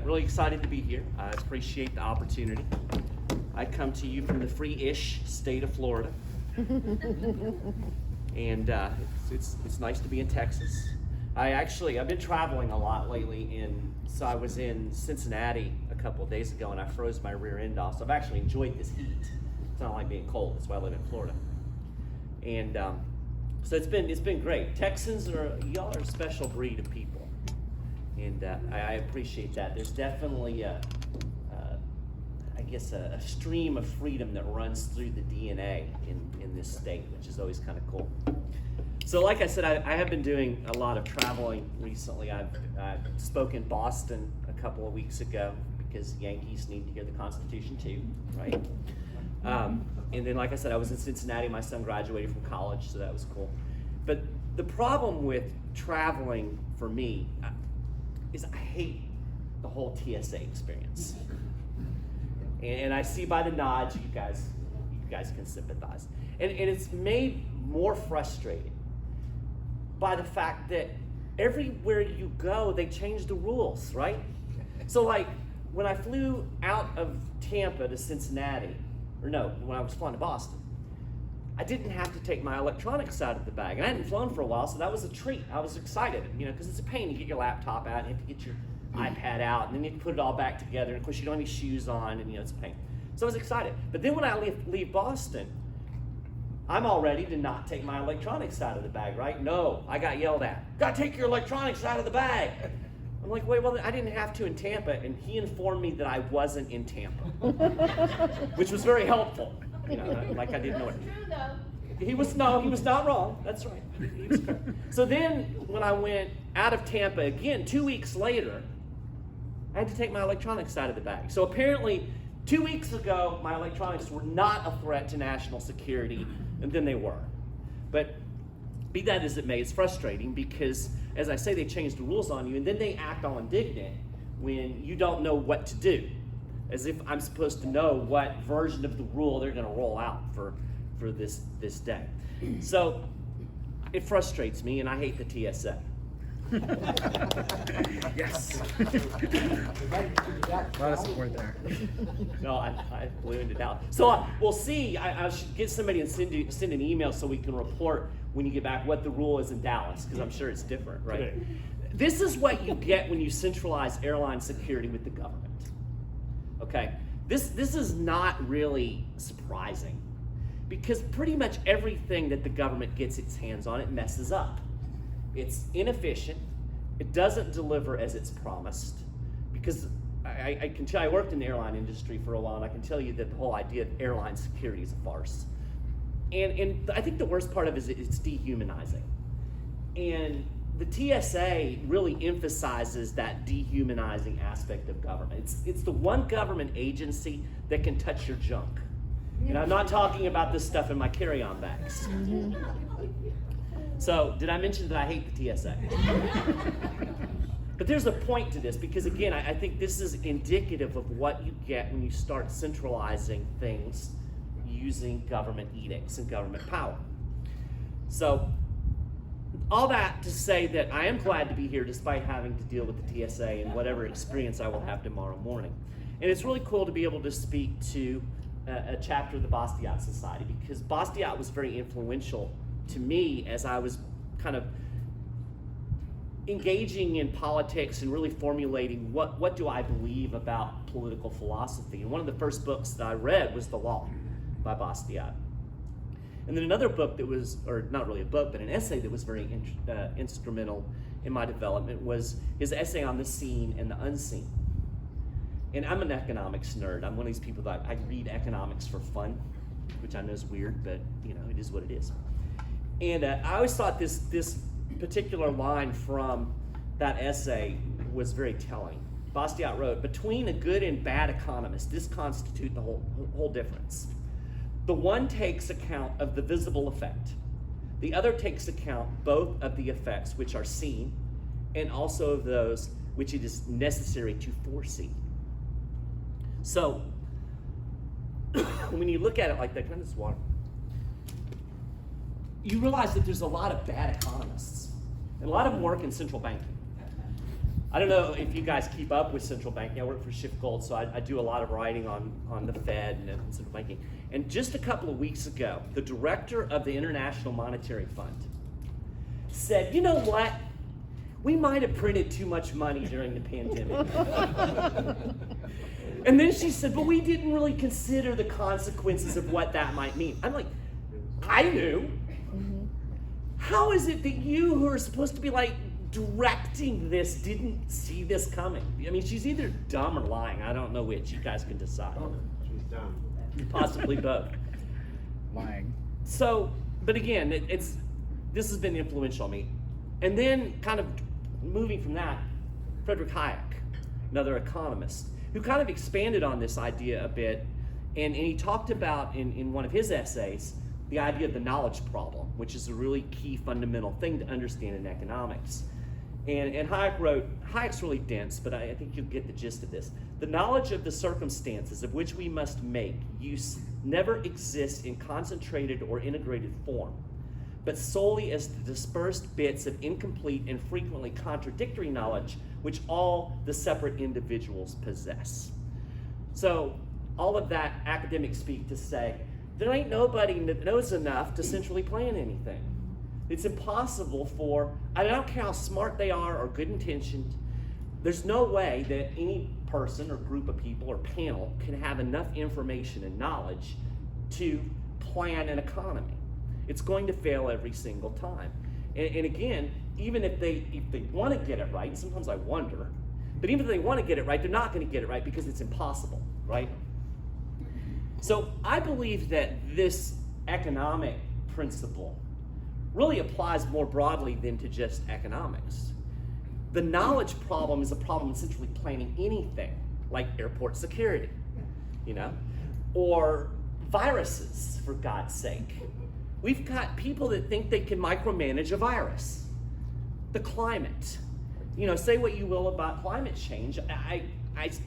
really excited to be here. I appreciate the opportunity. I come to you from the free-ish state of Florida. And it's nice to be in Texas. I've been traveling a lot lately, so I was in Cincinnati a couple of days ago and I froze my rear end off. So I've actually enjoyed this heat. It's not like being cold, that's why I live in Florida. And so it's been great. Texans y'all are a special breed of people. And I appreciate that. There's definitely a stream of freedom that runs through the DNA in this state, which is always kind of cool. So like I said, I have been doing a lot of traveling recently. I've spoke in Boston a couple of weeks ago because Yankees need to hear the Constitution too, right? And then like I said, I was in Cincinnati. My son graduated from college, so that was cool. But the problem with traveling for me is I hate the whole TSA experience. And I see by the nods, you guys can sympathize. And it's made more frustrating by the fact that everywhere you go, they change the rules, right? So like, when I flew out of Tampa to Cincinnati, when I was flying to Boston, I didn't have to take my electronics out of the bag. And I hadn't flown for a while, so that was a treat. I was excited, because it's a pain to get your laptop out, and you have to get your iPad out, and then you have to put it all back together, and of course you don't have any shoes on, and it's a pain. So I was excited. But then when I leave Boston, I'm all ready to not take my electronics out of the bag, right? No, I got yelled at. Gotta take your electronics out of the bag. I'm like, wait, well, I didn't have to in Tampa, and he informed me that I wasn't in Tampa, which was very helpful. Like I didn't know it. He was not wrong. That's right. He was correct. So then when I went out of Tampa again, 2 weeks later, I had to take my electronics out of the bag. So apparently 2 weeks ago, my electronics were not a threat to national security, and then they were. But be that as it may, it's frustrating because, as I say, they change the rules on you, and then they act all indignant when you don't know what to do, as if I'm supposed to know what version of the rule they're going to roll out for this day. So it frustrates me, and I hate the TSA. Yes. A lot of support there. No, I ballooned it out. So we'll see. I should get somebody and send an email so we can report when you get back what the rule is in Dallas, because I'm sure it's different, right? Today. This is what you get when you centralize airline security with the government. Okay, this is not really surprising, because pretty much everything that the government gets its hands on, it messes up. It's inefficient. It doesn't deliver as it's promised, because I can tell, I worked in the airline industry for a while, and I can tell you that the whole idea of airline security is a farce. And I think the worst part of it is it's dehumanizing. And the TSA really emphasizes that dehumanizing aspect of government. It's the one government agency that can touch your junk. And I'm not talking about this stuff in my carry-on bags. So, did I mention that I hate the TSA? But there's a point to this, because again, I think this is indicative of what you get when you start centralizing things using government edicts and government power. So, all that to say that I am glad to be here despite having to deal with the TSA and whatever experience I will have tomorrow morning. And it's really cool to be able to speak to a chapter of the Bastiat Society, because Bastiat was very influential to me as I was kind of engaging in politics and really formulating what do I believe about political philosophy. And one of the first books that I read was The Law by Bastiat. And then another book that was, or not really a book, but an essay that was very instrumental in my development was his essay on the seen and the unseen. And I'm an economics nerd. I'm one of these people that I read economics for fun, which I know is weird, but it is what it is. And I always thought this particular line from that essay was very telling. Bastiat wrote, "Between a good and bad economist, this constitutes the whole difference. The one takes account of the visible effect. The other takes account both of the effects which are seen and also of those which it is necessary to foresee." So, when you look at it like that, kind of this water, you realize that there's a lot of bad economists, and a lot of them work in central banking. I don't know if you guys keep up with central banking. I work for Shift Gold, so I do a lot of writing on the Fed and central banking. And just a couple of weeks ago, the director of the International Monetary Fund said, you know what? We might have printed too much money during the pandemic. And then she said, but we didn't really consider the consequences of what that might mean. I'm like, I knew. How is it that you, who are supposed to be like directing this, didn't see this coming? I mean, she's either dumb or lying. I don't know which. You guys can decide. She's dumb. Possibly both. Lying. So, but again, this has been influential on me. And then kind of moving from that, Friedrich Hayek, another economist, who kind of expanded on this idea a bit, and he talked about in one of his essays the idea of the knowledge problem, which is a really key fundamental thing to understand in economics. And Hayek wrote, Hayek's really dense, but I think you'll get the gist of this. The knowledge of the circumstances of which we must make use never exists in concentrated or integrated form, but solely as the dispersed bits of incomplete and frequently contradictory knowledge which all the separate individuals possess. So all of that academic speak to say, there ain't nobody that knows enough to centrally plan anything. It's impossible I don't care how smart they are or good intentioned, there's no way that any person or group of people or panel can have enough information and knowledge to plan an economy. It's going to fail every single time. And again, even if they want to get it right, and sometimes I wonder, but even if they want to get it right, they're not going to get it right because it's impossible, right? So I believe that this economic principle really applies more broadly than to just economics. The knowledge problem is a problem in centrally planning anything, like airport security, or viruses, for God's sake. We've got people that think they can micromanage a virus. The climate. Say what you will about climate change. I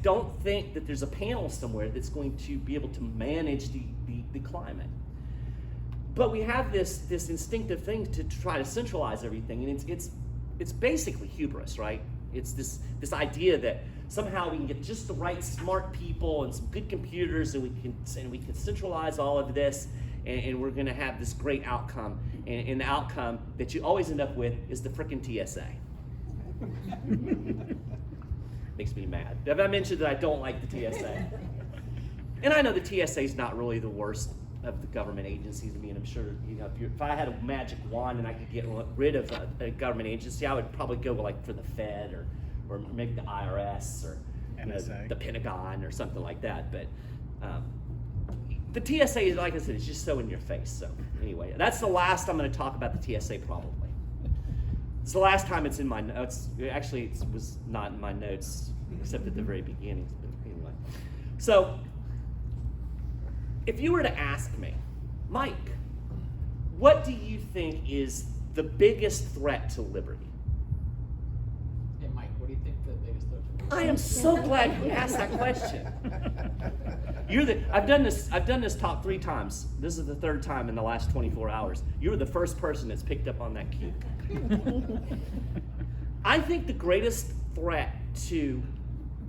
don't think that there's a panel somewhere that's going to be able to manage the climate. But we have this instinctive thing to try to centralize everything, and it's basically hubris, right? It's this idea that somehow we can get just the right smart people and some good computers, and we can centralize all of this, and we're going to have this great outcome. And the outcome that you always end up with is the frickin' TSA. Makes me mad. Have I mentioned that I don't like the TSA? And I know the TSA is not really the worst of the government agencies. I mean, I'm sure, if I had a magic wand and I could get rid of a government agency, I would probably go for the Fed or maybe the IRS or the Pentagon or something like that. But the TSA, like I said, is just so in your face. So anyway, that's the last I'm going to talk about the TSA probably. It's the last time it's in my notes. Actually, it was not in my notes except at the very beginning. But anyway, so if you were to ask me, Mike, what do you think is the biggest threat to liberty? Hey, Mike, what do you think the biggest threat to liberty? I am so glad you asked that question. I've done this talk 3 times. This is the 3rd time in the last 24 hours. You were the first person that's picked up on that cue. I think the greatest threat to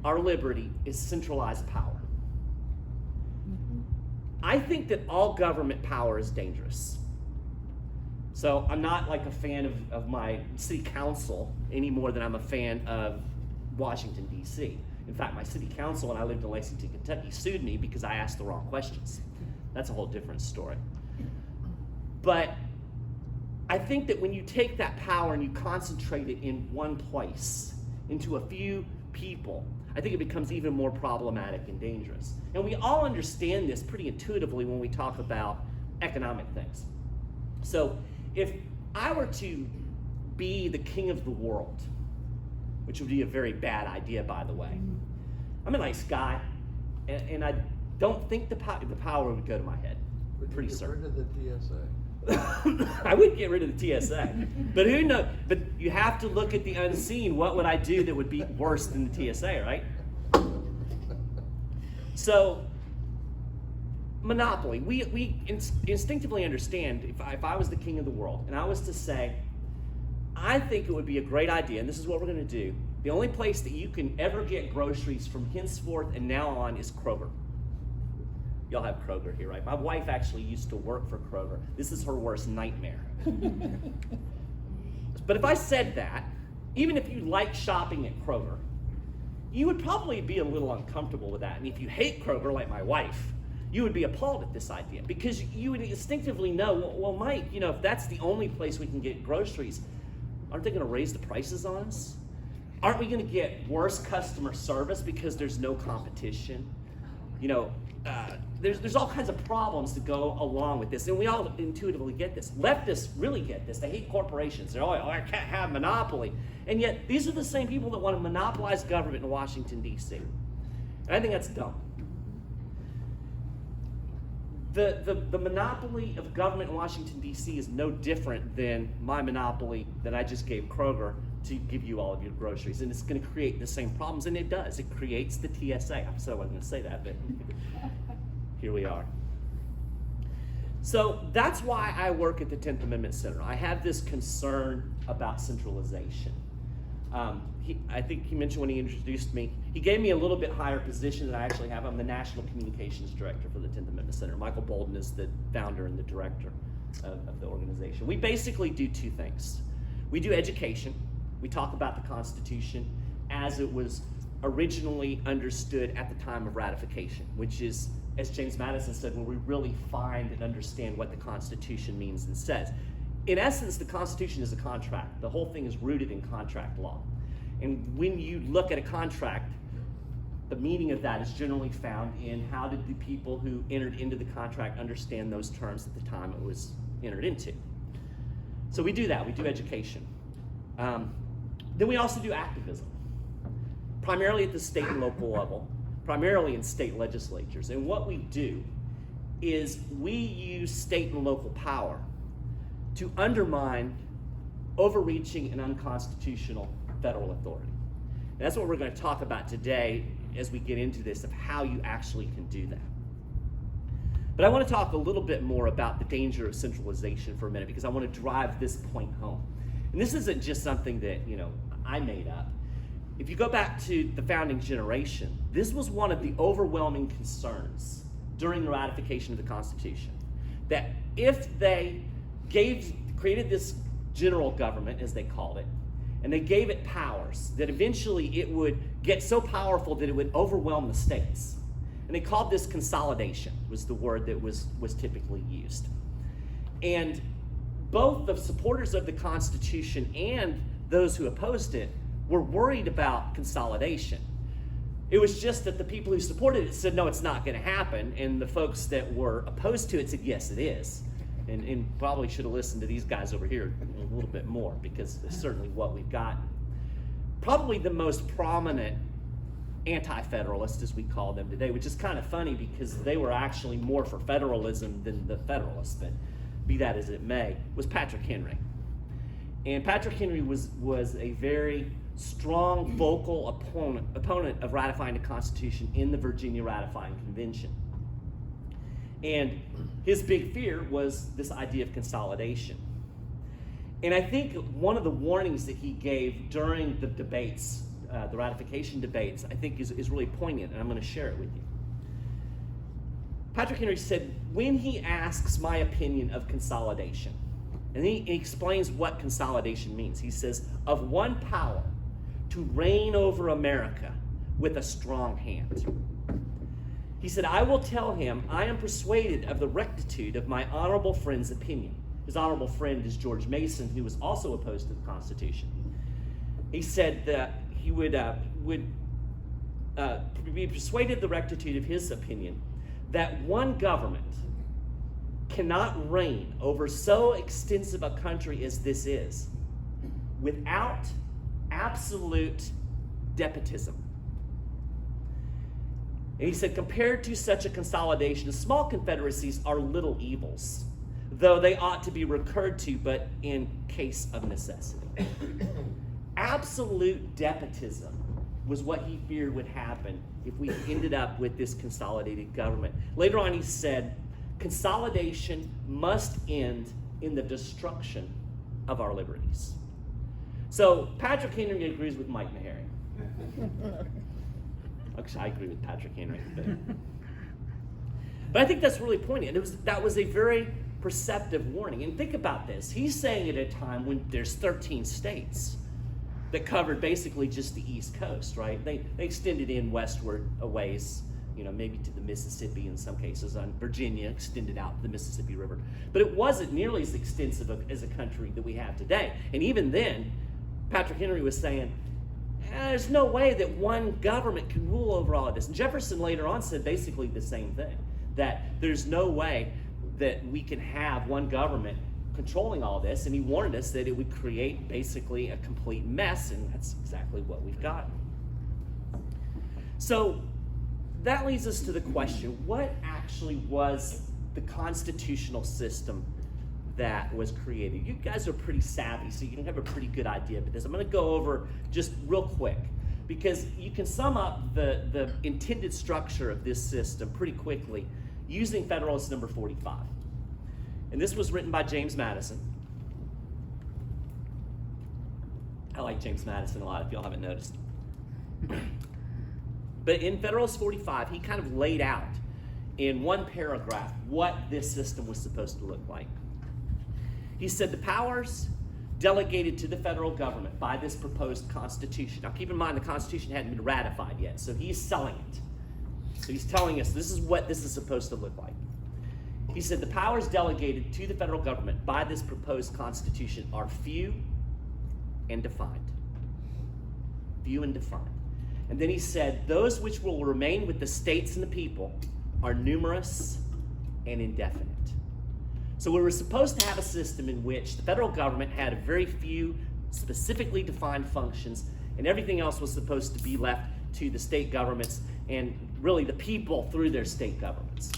our liberty is centralized power. I think that all government power is dangerous. So I'm not like a fan of my city council any more than I'm a fan of Washington, D.C. In fact, my city council, when I lived in Lexington, Kentucky, sued me because I asked the wrong questions. That's a whole different story. But I think that when you take that power and you concentrate it in one place, into a few people, I think it becomes even more problematic and dangerous. And we all understand this pretty intuitively when we talk about economic things. So if I were to be the king of the world, which would be a very bad idea, by the way. I'm a nice guy, and I don't think the power would go to my head. Pretty certain. Get rid of the TSA. I would get rid of the TSA, but who knows? But you have to look at the unseen. What would I do that would be worse than the TSA, right? So, monopoly. We instinctively understand. If I was the king of the world, and I was to say, I think it would be a great idea, and this is what we're going to do, The only place that you can ever get groceries from henceforth and now on is Kroger. Y'all have Kroger here, right? My wife actually used to work for Kroger. This is her worst nightmare. But if I said that, even if you like shopping at Kroger, you would probably be a little uncomfortable with that. And if you hate Kroger, like my wife, you would be appalled at this idea because you would instinctively know, well, Mike, if that's the only place we can get groceries, aren't they going to raise the prices on us? Aren't we going to get worse customer service because there's no competition? There's all kinds of problems that go along with this, and we all intuitively get this. Leftists really get this. They hate corporations. They're always, I can't have monopoly. And yet, these are the same people that want to monopolize government in Washington, D.C. And I think that's dumb. The monopoly of government in Washington, D.C. is no different than my monopoly that I just gave Kroger to give you all of your groceries. And it's going to create the same problems, and it does. It creates the TSA. I said I wasn't going to say that, but here we are. So that's why I work at the 10th Amendment Center. I have this concern about centralization. I think he mentioned when he introduced me, he gave me a little bit higher position than I actually have. I'm the National Communications Director for the 10th Amendment Center. Michael Bolden is the founder and the director of the organization. We basically do two things. We do education. We talk about the Constitution as it was originally understood at the time of ratification, which is, as James Madison said, when we really find and understand what the Constitution means and says. In essence, the Constitution is a contract. The whole thing is rooted in contract law. And when you look at a contract, the meaning of that is generally found in how did the people who entered into the contract understand those terms at the time it was entered into. So we do that. We do education. Then we also do activism, primarily at the state and local level, primarily in state legislatures. And what we do is we use state and local power to undermine overreaching and unconstitutional federal authority. And that's what we're going to talk about today as we get into this, of how you actually can do that. But I want to talk a little bit more about the danger of centralization for a minute, because I want to drive this point home. And this isn't just something that, I made up. If you go back to the founding generation, this was one of the overwhelming concerns during the ratification of the Constitution, that if they created this general government, as they called it, and they gave it powers, that eventually it would get so powerful that it would overwhelm the states. And they called this consolidation, was the word that was typically used. And both the supporters of the Constitution and those who opposed it were worried about consolidation. It was just that the people who supported it said, no, it's not going to happen. And the folks that were opposed to it said, yes, it is. And probably should have listened to these guys over here a little bit more, because it's certainly what we've gotten. Probably the most prominent anti-federalist, as we call them today, which is kind of funny because they were actually more for federalism than the Federalists, but be that as it may, was Patrick Henry. And Patrick Henry was a very strong, vocal opponent of ratifying the Constitution in the Virginia Ratifying Convention. And his big fear was this idea of consolidation. And I think one of the warnings that he gave during the debates, the ratification debates, I think is really poignant, and I'm going to share it with you. Patrick Henry said, when he asks my opinion of consolidation, and he explains what consolidation means. He says, of one power to reign over America with a strong hand. He said, I will tell him I am persuaded of the rectitude of my honorable friend's opinion. His honorable friend is George Mason, who was also opposed to the Constitution. He said that he would be persuaded of the rectitude of his opinion that one government cannot reign over so extensive a country as this is without absolute despotism. And he said, compared to such a consolidation, small confederacies are little evils, though they ought to be recurred to, but in case of necessity. Absolute despotism was what he feared would happen if we ended up with this consolidated government. Later on, he said, consolidation must end in the destruction of our liberties. So Patrick Henry agrees with Mike Maharrey. Actually, I agree with Patrick Henry. But I think that's really poignant. That was a very perceptive warning. And think about this. He's saying it at a time when there's 13 states that covered basically just the East Coast, right? They extended in westward a ways, maybe to the Mississippi in some cases. Virginia extended out the Mississippi River. But it wasn't nearly as extensive as a country that we have today. And even then, Patrick Henry was saying, there's no way that one government can rule over all of this. And Jefferson later on said basically the same thing, that there's no way that we can have one government controlling all this, and he warned us that it would create basically a complete mess, and that's exactly what we've got. So that leads us to the question, what actually was the constitutional system that was created? You guys are pretty savvy, so you can have a pretty good idea of this. I'm going to go over just real quick, because you can sum up the intended structure of this system pretty quickly using Federalist number 45. And this was written by James Madison. I like James Madison a lot, if y'all haven't noticed. But in Federalist 45, he kind of laid out in one paragraph what this system was supposed to look like. He said the powers delegated to the federal government by this proposed Constitution. Now keep in mind the Constitution hadn't been ratified yet, so he's selling it. So he's telling us this is what this is supposed to look like. He said the powers delegated to the federal government by this proposed Constitution are few and defined. Few and defined. And then he said those which will remain with the states and the people are numerous and indefinite. So we were supposed to have a system in which the federal government had a very few specifically defined functions, and everything else was supposed to be left to the state governments and really the people through their state governments.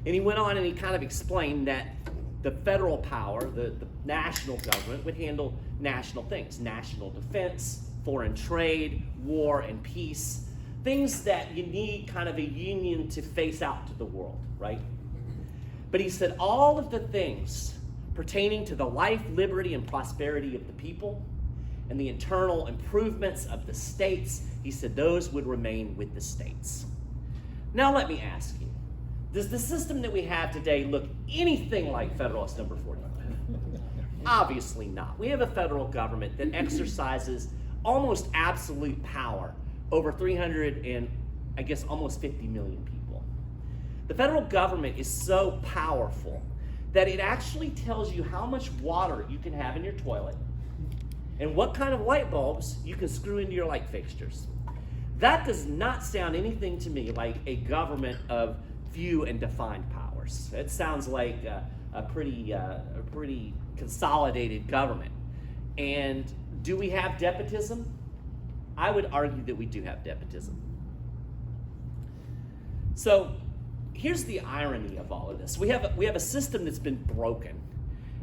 And he went on and he kind of explained that the federal power, the national government, would handle national things, national defense, foreign trade, war and peace, things that you need kind of a union to face out to the world, right? But he said all of the things pertaining to the life, liberty, and prosperity of the people and the internal improvements of the states, he said those would remain with the states. Now let me ask you, does the system that we have today look anything like Federalist number 45? Obviously not. We have a federal government that exercises almost absolute power over 300 and I guess almost 50 million people. The federal government is so powerful that it actually tells you how much water you can have in your toilet and what kind of light bulbs you can screw into your light fixtures. That does not sound anything to me like a government of few and defined powers. It sounds like a pretty consolidated government. And do we have despotism? I would argue that we do have despotism. So here's the irony of all of this. We have a system that's been broken.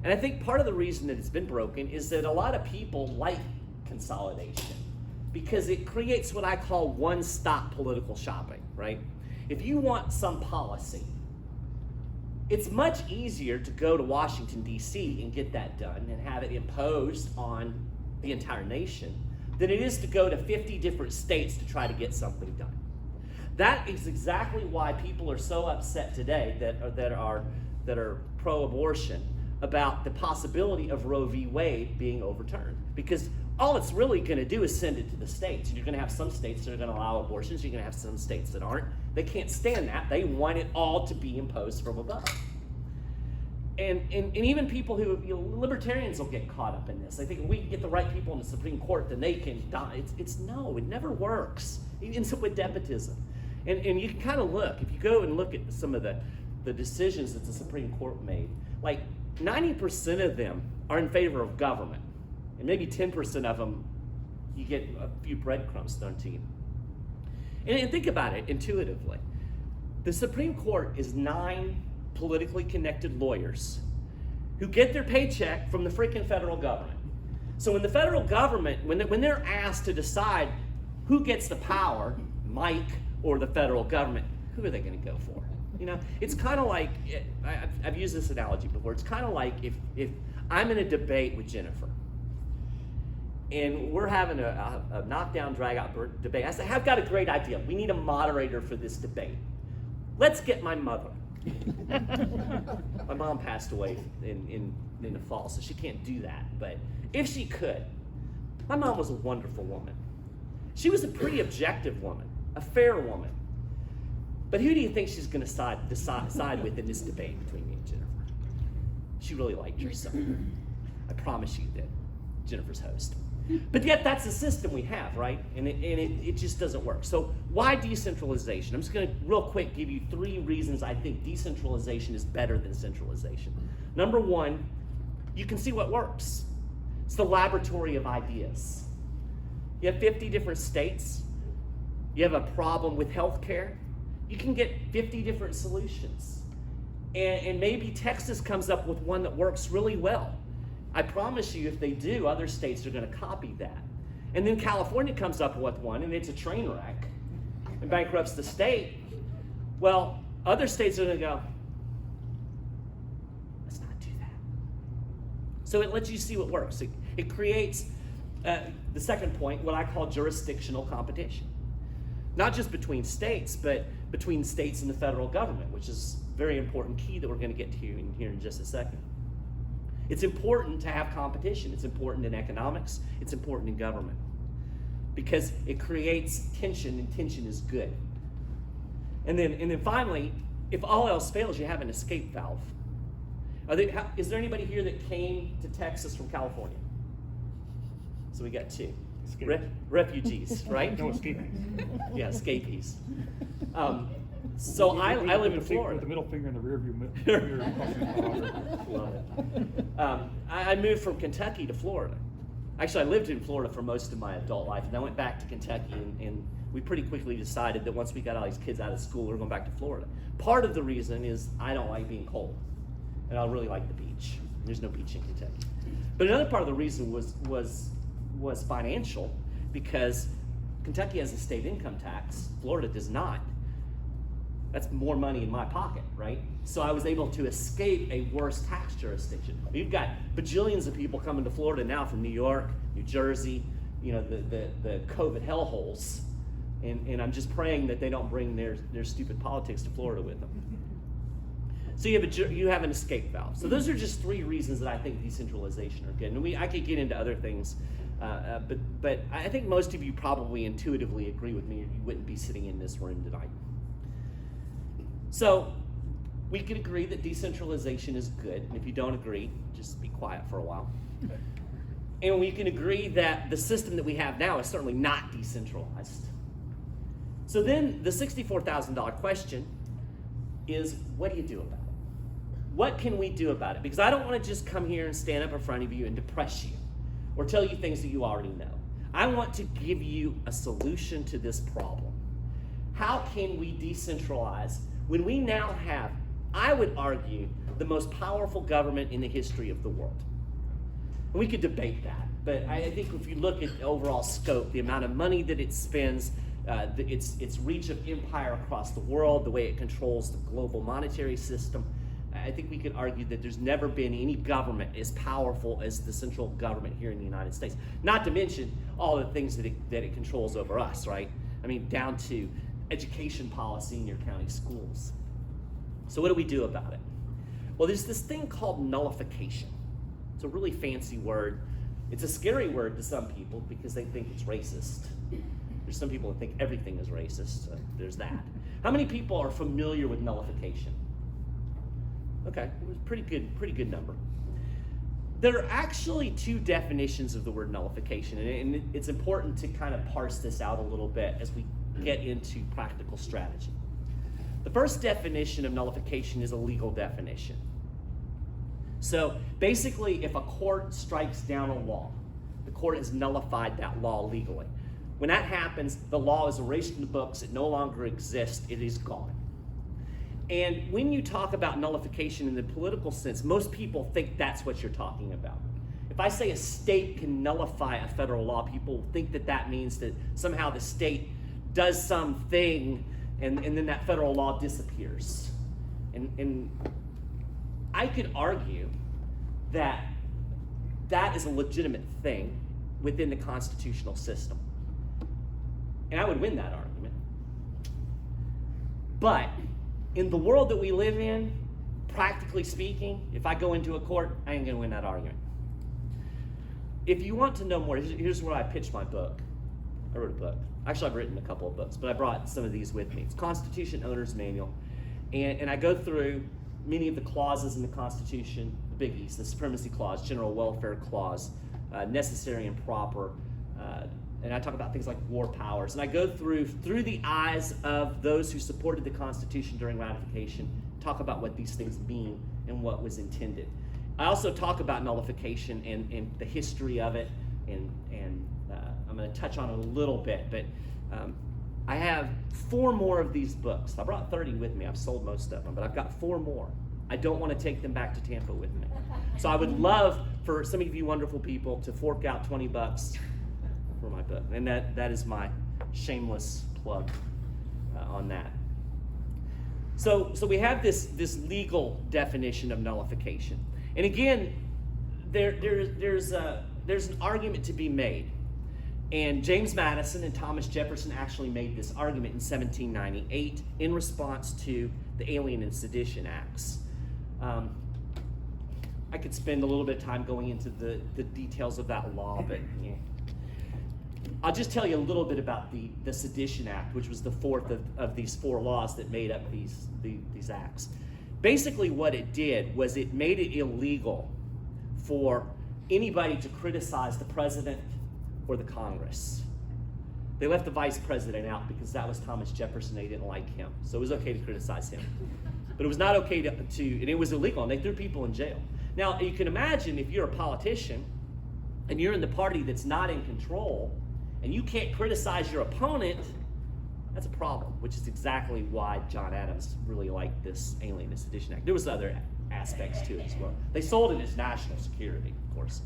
And I think part of the reason that it's been broken is that a lot of people like consolidation because it creates what I call one-stop political shopping, right? If you want some policy, it's much easier to go to Washington, D.C. and get that done and have it imposed on the entire nation than it is to go to 50 different states to try to get something done. That is exactly why people are so upset today that are pro-abortion about the possibility of Roe v. Wade being overturned. Because all it's really going to do is send it to the states. And you're going to have some states that are going to allow abortions. You're going to have some states that aren't. They can't stand that. They want it all to be imposed from above. And even people who, libertarians will get caught up in this. They think if we can get the right people in the Supreme Court, then they can die. No, it never works. It ends up with despotism. And you can kind of look, if you go and look at some of the decisions that the Supreme Court made, like 90% of them are in favor of government. And maybe 10% of them, you get a few breadcrumbs thrown to you. And think about it intuitively. The Supreme Court is 9 politically connected lawyers who get their paycheck from the freaking federal government. So when the federal government, when they're asked to decide who gets the power, Mike or the federal government, who are they going to go for? It's kind of like, I've used this analogy before, it's kind of like if I'm in a debate with Jennifer, and we're having a knockdown, drag-out debate. I said, I've got a great idea. We need a moderator for this debate. Let's get my mother. My mom passed away in the fall, so she can't do that. But if she could, my mom was a wonderful woman. She was a pretty objective woman, a fair woman. But who do you think she's going to side with in this debate between me and Jennifer? She really liked her son. I promise you that Jennifer's host. But yet that's the system we have, right? And it just doesn't work. So why decentralization? I'm just going to real quick give you 3 reasons I think decentralization is better than centralization. Number 1, you can see what works. It's the laboratory of ideas. You have 50 different states. You have a problem with healthcare. You can get 50 different solutions. And maybe Texas comes up with one that works really well. I promise you, if they do, other states are going to copy that. And then California comes up with one, and it's a train wreck and bankrupts the state. Well, other states are going to go, let's not do that. So it lets you see what works. It creates, the second point, what I call jurisdictional competition. Not just between states, but between states and the federal government, which is a very important key that we're going to get to here in just a second. It's important to have competition. It's important in economics. It's important in government because it creates tension, and tension is good. And then finally, if all else fails, you have an escape valve. Is there anybody here that came to Texas from California? So we got 2. Refugees, right? No escaping. Yeah, escapees. So I live in Florida. With the middle finger in the rear view mirror. Love it. I moved from Kentucky to Florida. Actually, I lived in Florida for most of my adult life, and I went back to Kentucky, and we pretty quickly decided that once we got all these kids out of school, we were going back to Florida. Part of the reason is I don't like being cold, and I really like the beach. There's no beach in Kentucky. But another part of the reason was financial, because Kentucky has a state income tax. Florida does not. That's more money in my pocket, right? So I was able to escape a worse tax jurisdiction. We've got bajillions of people coming to Florida now from New York, New Jersey, the COVID hellholes. And I'm just praying that they don't bring their stupid politics to Florida with them. So you have an escape valve. So those are just 3 reasons that I think decentralization are good. And I could get into other things, but I think most of you probably intuitively agree with me, or you wouldn't be sitting in this room tonight. So we could agree that decentralization is good. And if you don't agree, just be quiet for a while. And we can agree that the system that we have now is certainly not decentralized. So then the $64,000 question is, what do you do about it? What can we do about it? Because I don't want to just come here and stand up in front of you and depress you or tell you things that you already know. I want to give you a solution to this problem. How can we decentralize when we now have, I would argue, the most powerful government in the history of the world? And we could debate that, but I think if you look at the overall scope, the amount of money that it spends, its reach of empire across the world, the way it controls the global monetary system, I think we could argue that there's never been any government as powerful as the central government here in the United States. Not to mention all the things that it controls over us, right? I mean, down to education policy in your county schools. So what do we do about it? Well, there's this thing called nullification. It's a really fancy word. It's a scary word to some people because they think it's racist. There's some people that think everything is racist. So there's that. How many people are familiar with nullification? Okay, it was pretty good number. There are actually 2 definitions of the word nullification, and it's important to kind of parse this out a little bit as we get into practical strategy. The first definition of nullification is a legal definition. So basically, if a court strikes down a law, the court has nullified that law legally. When that happens, the law is erased from the books, it no longer exists, it is gone. And when you talk about nullification in the political sense, most people think that's what you're talking about. If I say a state can nullify a federal law, people think that means that somehow the state does something and then that federal law disappears. And I could argue that is a legitimate thing, within the constitutional system. And I would win that argument. But in the world that we live in, practically speaking, if I go into a court, I ain't going to win that argument. If you want to know more, here's where I pitched my book. I wrote a book. Actually, I've written a couple of books, but I brought some of these with me. It's Constitution Owner's Manual. And I go through many of the clauses in the Constitution, the biggies, the Supremacy Clause, General Welfare Clause, necessary and proper, and I talk about things like war powers. And I go through the eyes of those who supported the Constitution during ratification, talk about what these things mean and what was intended. I also talk about nullification and the history of it, and I'm going to touch on it a little bit, but I have 4 more of these books. I brought 30 with me. I've sold most of them, but I've got 4 more. I don't want to take them back to Tampa with me. So I would love for some of you wonderful people to fork out $20 for my book. And that is my shameless plug on that. So we have this legal definition of nullification. And again, there's an argument to be made. And James Madison and Thomas Jefferson actually made this argument in 1798 in response to the Alien and Sedition Acts. I could spend a little bit of time going into the details of that law, but yeah. I'll just tell you a little bit about the Sedition Act, which was the 4th of these 4 laws that made up these acts. Basically what it did was it made it illegal for anybody to criticize the president or the Congress. They left the vice president out because that was Thomas Jefferson. They didn't like him. So it was okay to criticize him. But it was not okay to and it was illegal, and they threw people in jail. Now, you can imagine if you're a politician and you're in the party that's not in control and you can't criticize your opponent, that's a problem, which is exactly why John Adams really liked this Alien and Sedition Act. There was other aspects to it as well. They sold it as national security, of course.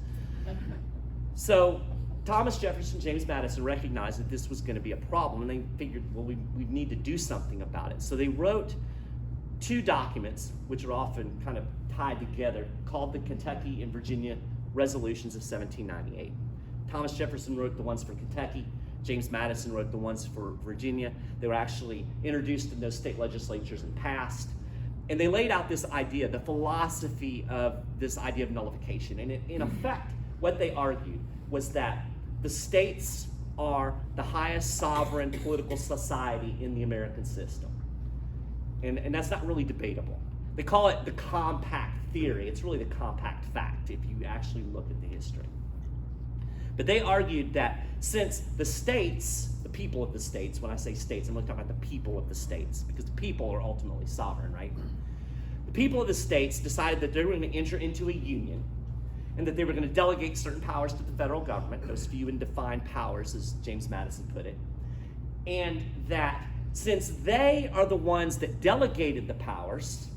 So Thomas Jefferson, James Madison recognized that this was going to be a problem, and they figured, well, we need to do something about it. So they wrote 2 documents, which are often kind of tied together, called the Kentucky and Virginia Resolutions of 1798. Thomas Jefferson wrote the ones for Kentucky. James Madison wrote the ones for Virginia. They were actually introduced in those state legislatures and passed. And they laid out this idea, the philosophy of this idea of nullification. And in effect, what they argued was that the states are the highest sovereign political society in the American system. And that's not really debatable. They call it the compact theory. It's really the compact fact if you actually look at the history. But they argued that since the states, the people of the states, when I say states, I'm really talking about the people of the states, because the people are ultimately sovereign, right? The people of the states decided that they were going to enter into a union and that they were going to delegate certain powers to the federal government, those few and defined powers, as James Madison put it, and that since they are the ones that delegated the powers,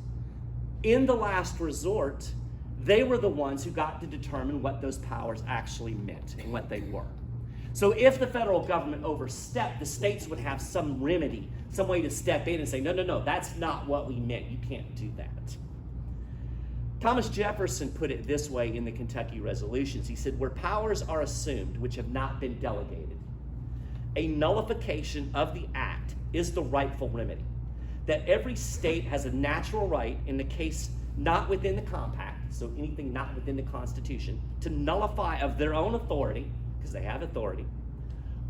in the last resort, they were the ones who got to determine what those powers actually meant and what they were. So if the federal government overstepped, the states would have some remedy, some way to step in and say, no, that's not what we meant. You can't do that. Thomas Jefferson put it this way in the Kentucky Resolutions. He said, where powers are assumed which have not been delegated, a nullification of the act is the rightful remedy. That every state has a natural right, in the case not within the compact, so anything not within the Constitution, to nullify of their own authority, because they have authority,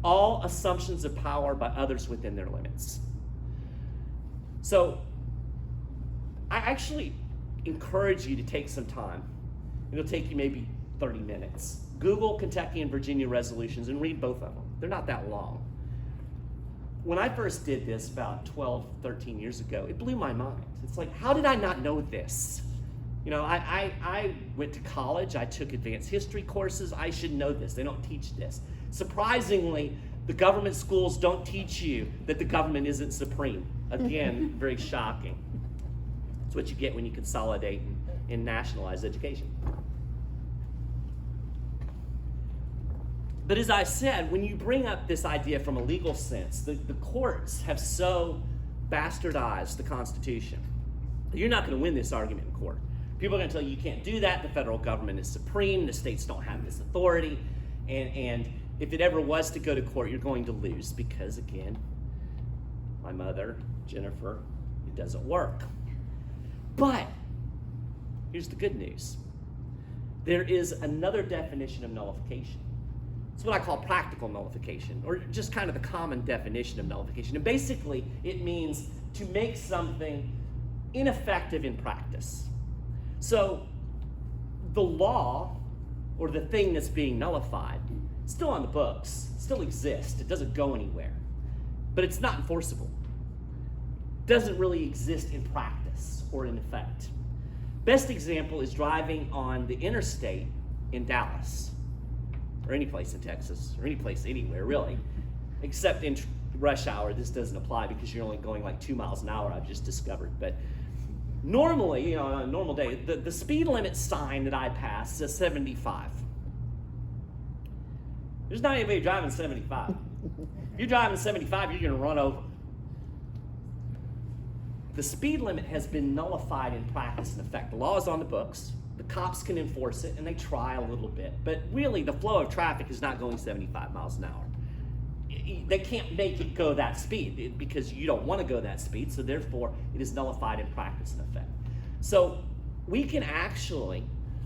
all assumptions of power by others within their limits. So I actually encourage you to take some time. It'll take you maybe 30 minutes. Google Kentucky and Virginia resolutions and read both of them. They're not that long. When I first did this about 12, 13 years ago, it blew my mind. It's like, how did I not know this? You know, I went to college. I took advanced history courses. I should know this. They don't teach this. Surprisingly, the government schools don't teach you that the government isn't supreme. Again, very shocking. It's what you get when you consolidate and nationalize education. But as I said, when you bring up this idea from a legal sense, the courts have so bastardized the Constitution that you're not going to win this argument in court. People are going to tell you you can't do that. The federal government is supreme. The states don't have this authority. And if it ever was to go to court, you're going to lose because, again, my mother, Jennifer, it doesn't work. But here's the good news. There is another definition of nullification. It's what I call practical nullification, or just kind of the common definition of nullification. And basically, it means to make something ineffective in practice. So the law, or the thing that's being nullified, is still on the books, still exists. It doesn't go anywhere. But it's not enforceable. It doesn't really exist in practice or in effect. Best example is driving on the interstate in Dallas, or any place in Texas, or any place anywhere, really, except in rush hour. This doesn't apply because you're only going like 2 miles an hour, I've just discovered. But normally, on a normal day, the speed limit sign that I pass says 75. There's not anybody driving 75. If you're driving 75, you're going to run over. The speed limit has been nullified in practice and effect. The law is on the books. The cops can enforce it, and they try a little bit. But really, the flow of traffic is not going 75 miles an hour. They can't make it go that speed because you don't want to go that speed, so therefore it is nullified in practice and effect. So we can actually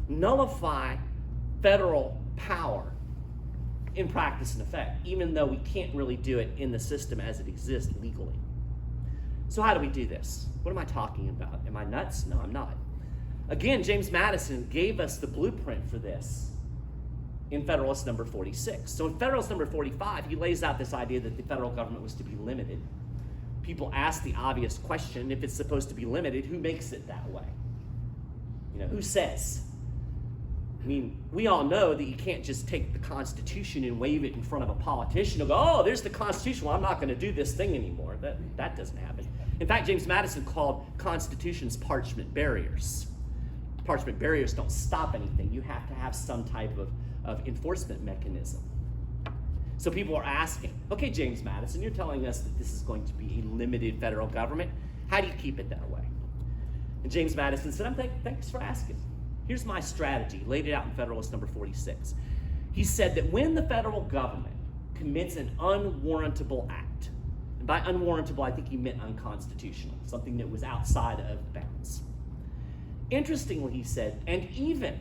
nullify federal power in practice and effect, even though we can't really do it in the system as it exists legally. So how do we do this? What am I talking about? Am I nuts? No, I'm not. Again, James Madison gave us the blueprint for this in Federalist number 46. So in Federalist number 45, he lays out this idea that the federal government was to be limited. People ask the obvious question, if it's supposed to be limited, who makes it that way? Who says? I mean, we all know that you can't just take the Constitution and wave it in front of a politician and go, oh, there's the Constitution, well, I'm not going to do this thing anymore. That doesn't happen. In fact, James Madison called constitutions parchment barriers. Parchment barriers don't stop anything. You have to have some type of enforcement mechanism. So people are asking, okay, James Madison, you're telling us that this is going to be a limited federal government. How do you keep it that way? And James Madison said, thanks for asking. Here's my strategy, laid it out in Federalist number 46. He said that when the federal government commits an unwarrantable act, and by unwarrantable, I think he meant unconstitutional, something that was outside of bounds. Interestingly, he said, and even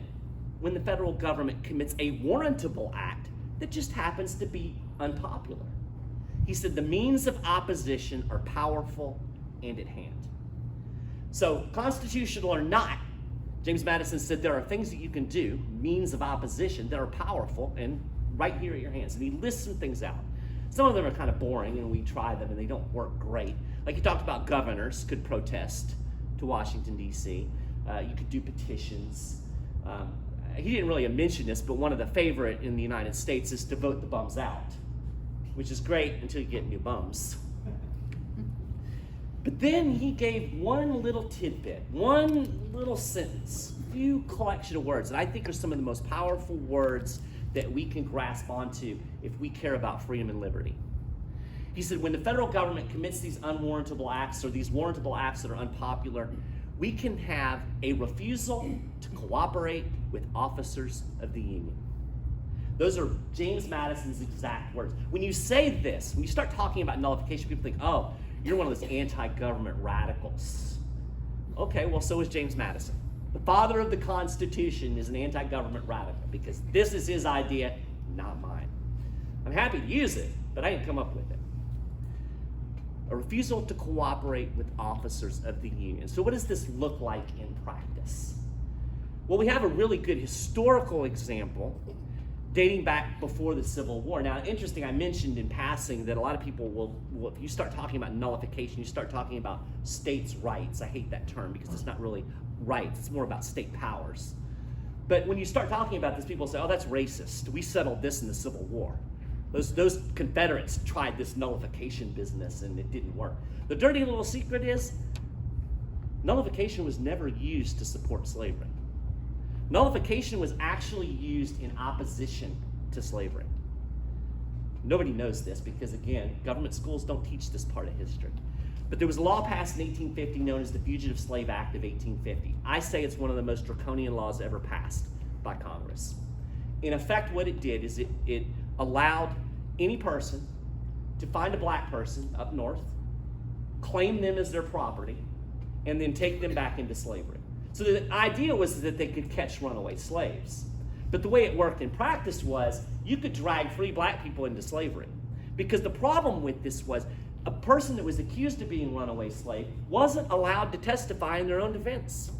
when the federal government commits a warrantable act that just happens to be unpopular, he said the means of opposition are powerful and at hand. So, constitutional or not, James Madison said there are things that you can do, means of opposition, that are powerful and right here at your hands. And he lists some things out. Some of them are kind of boring, and we try them, and they don't work great. Like he talked about governors could protest to Washington, D.C. You could do petitions. He didn't really mention this, but one of the favorite in the United States is to vote the bums out, which is great until you get new bums. But then he gave one little tidbit, one little sentence, few collection of words that I think are some of the most powerful words that we can grasp onto if we care about freedom and liberty. He said, when the federal government commits these unwarrantable acts or these warrantable acts that are unpopular, we can have a refusal to cooperate with officers of the Union. Those are James Madison's exact words. When you say this, when you start talking about nullification, people think, oh, you're one of those anti-government radicals. Okay, well, so is James Madison. The father of the Constitution is an anti-government radical because this is his idea, not mine. I'm happy to use it, but I didn't come up with it. A refusal to cooperate with officers of the Union. So what does this look like in practice? Well, we have a really good historical example dating back before the Civil War. Now, interesting, I mentioned in passing that a lot of people will if you start talking about nullification, you start talking about states' rights. I hate that term because it's not really rights, it's more about state powers. But when you start talking about this, people say, oh, that's racist. We settled this in the Civil War. Those Confederates tried this nullification business and it didn't work. The dirty little secret is nullification was never used to support slavery. Nullification was actually used in opposition to slavery. Nobody knows this because, again, government schools don't teach this part of history. But there was a law passed in 1850 known as the Fugitive Slave Act of 1850. I say it's one of the most draconian laws ever passed by Congress. in effect, what it did is it allowed any person to find a black person up north, claim them as their property, and then take them back into slavery. So the idea was that they could catch runaway slaves. But the way it worked in practice was you could drag free black people into slavery. Because the problem with this was a person that was accused of being a runaway slave wasn't allowed to testify in their own defense.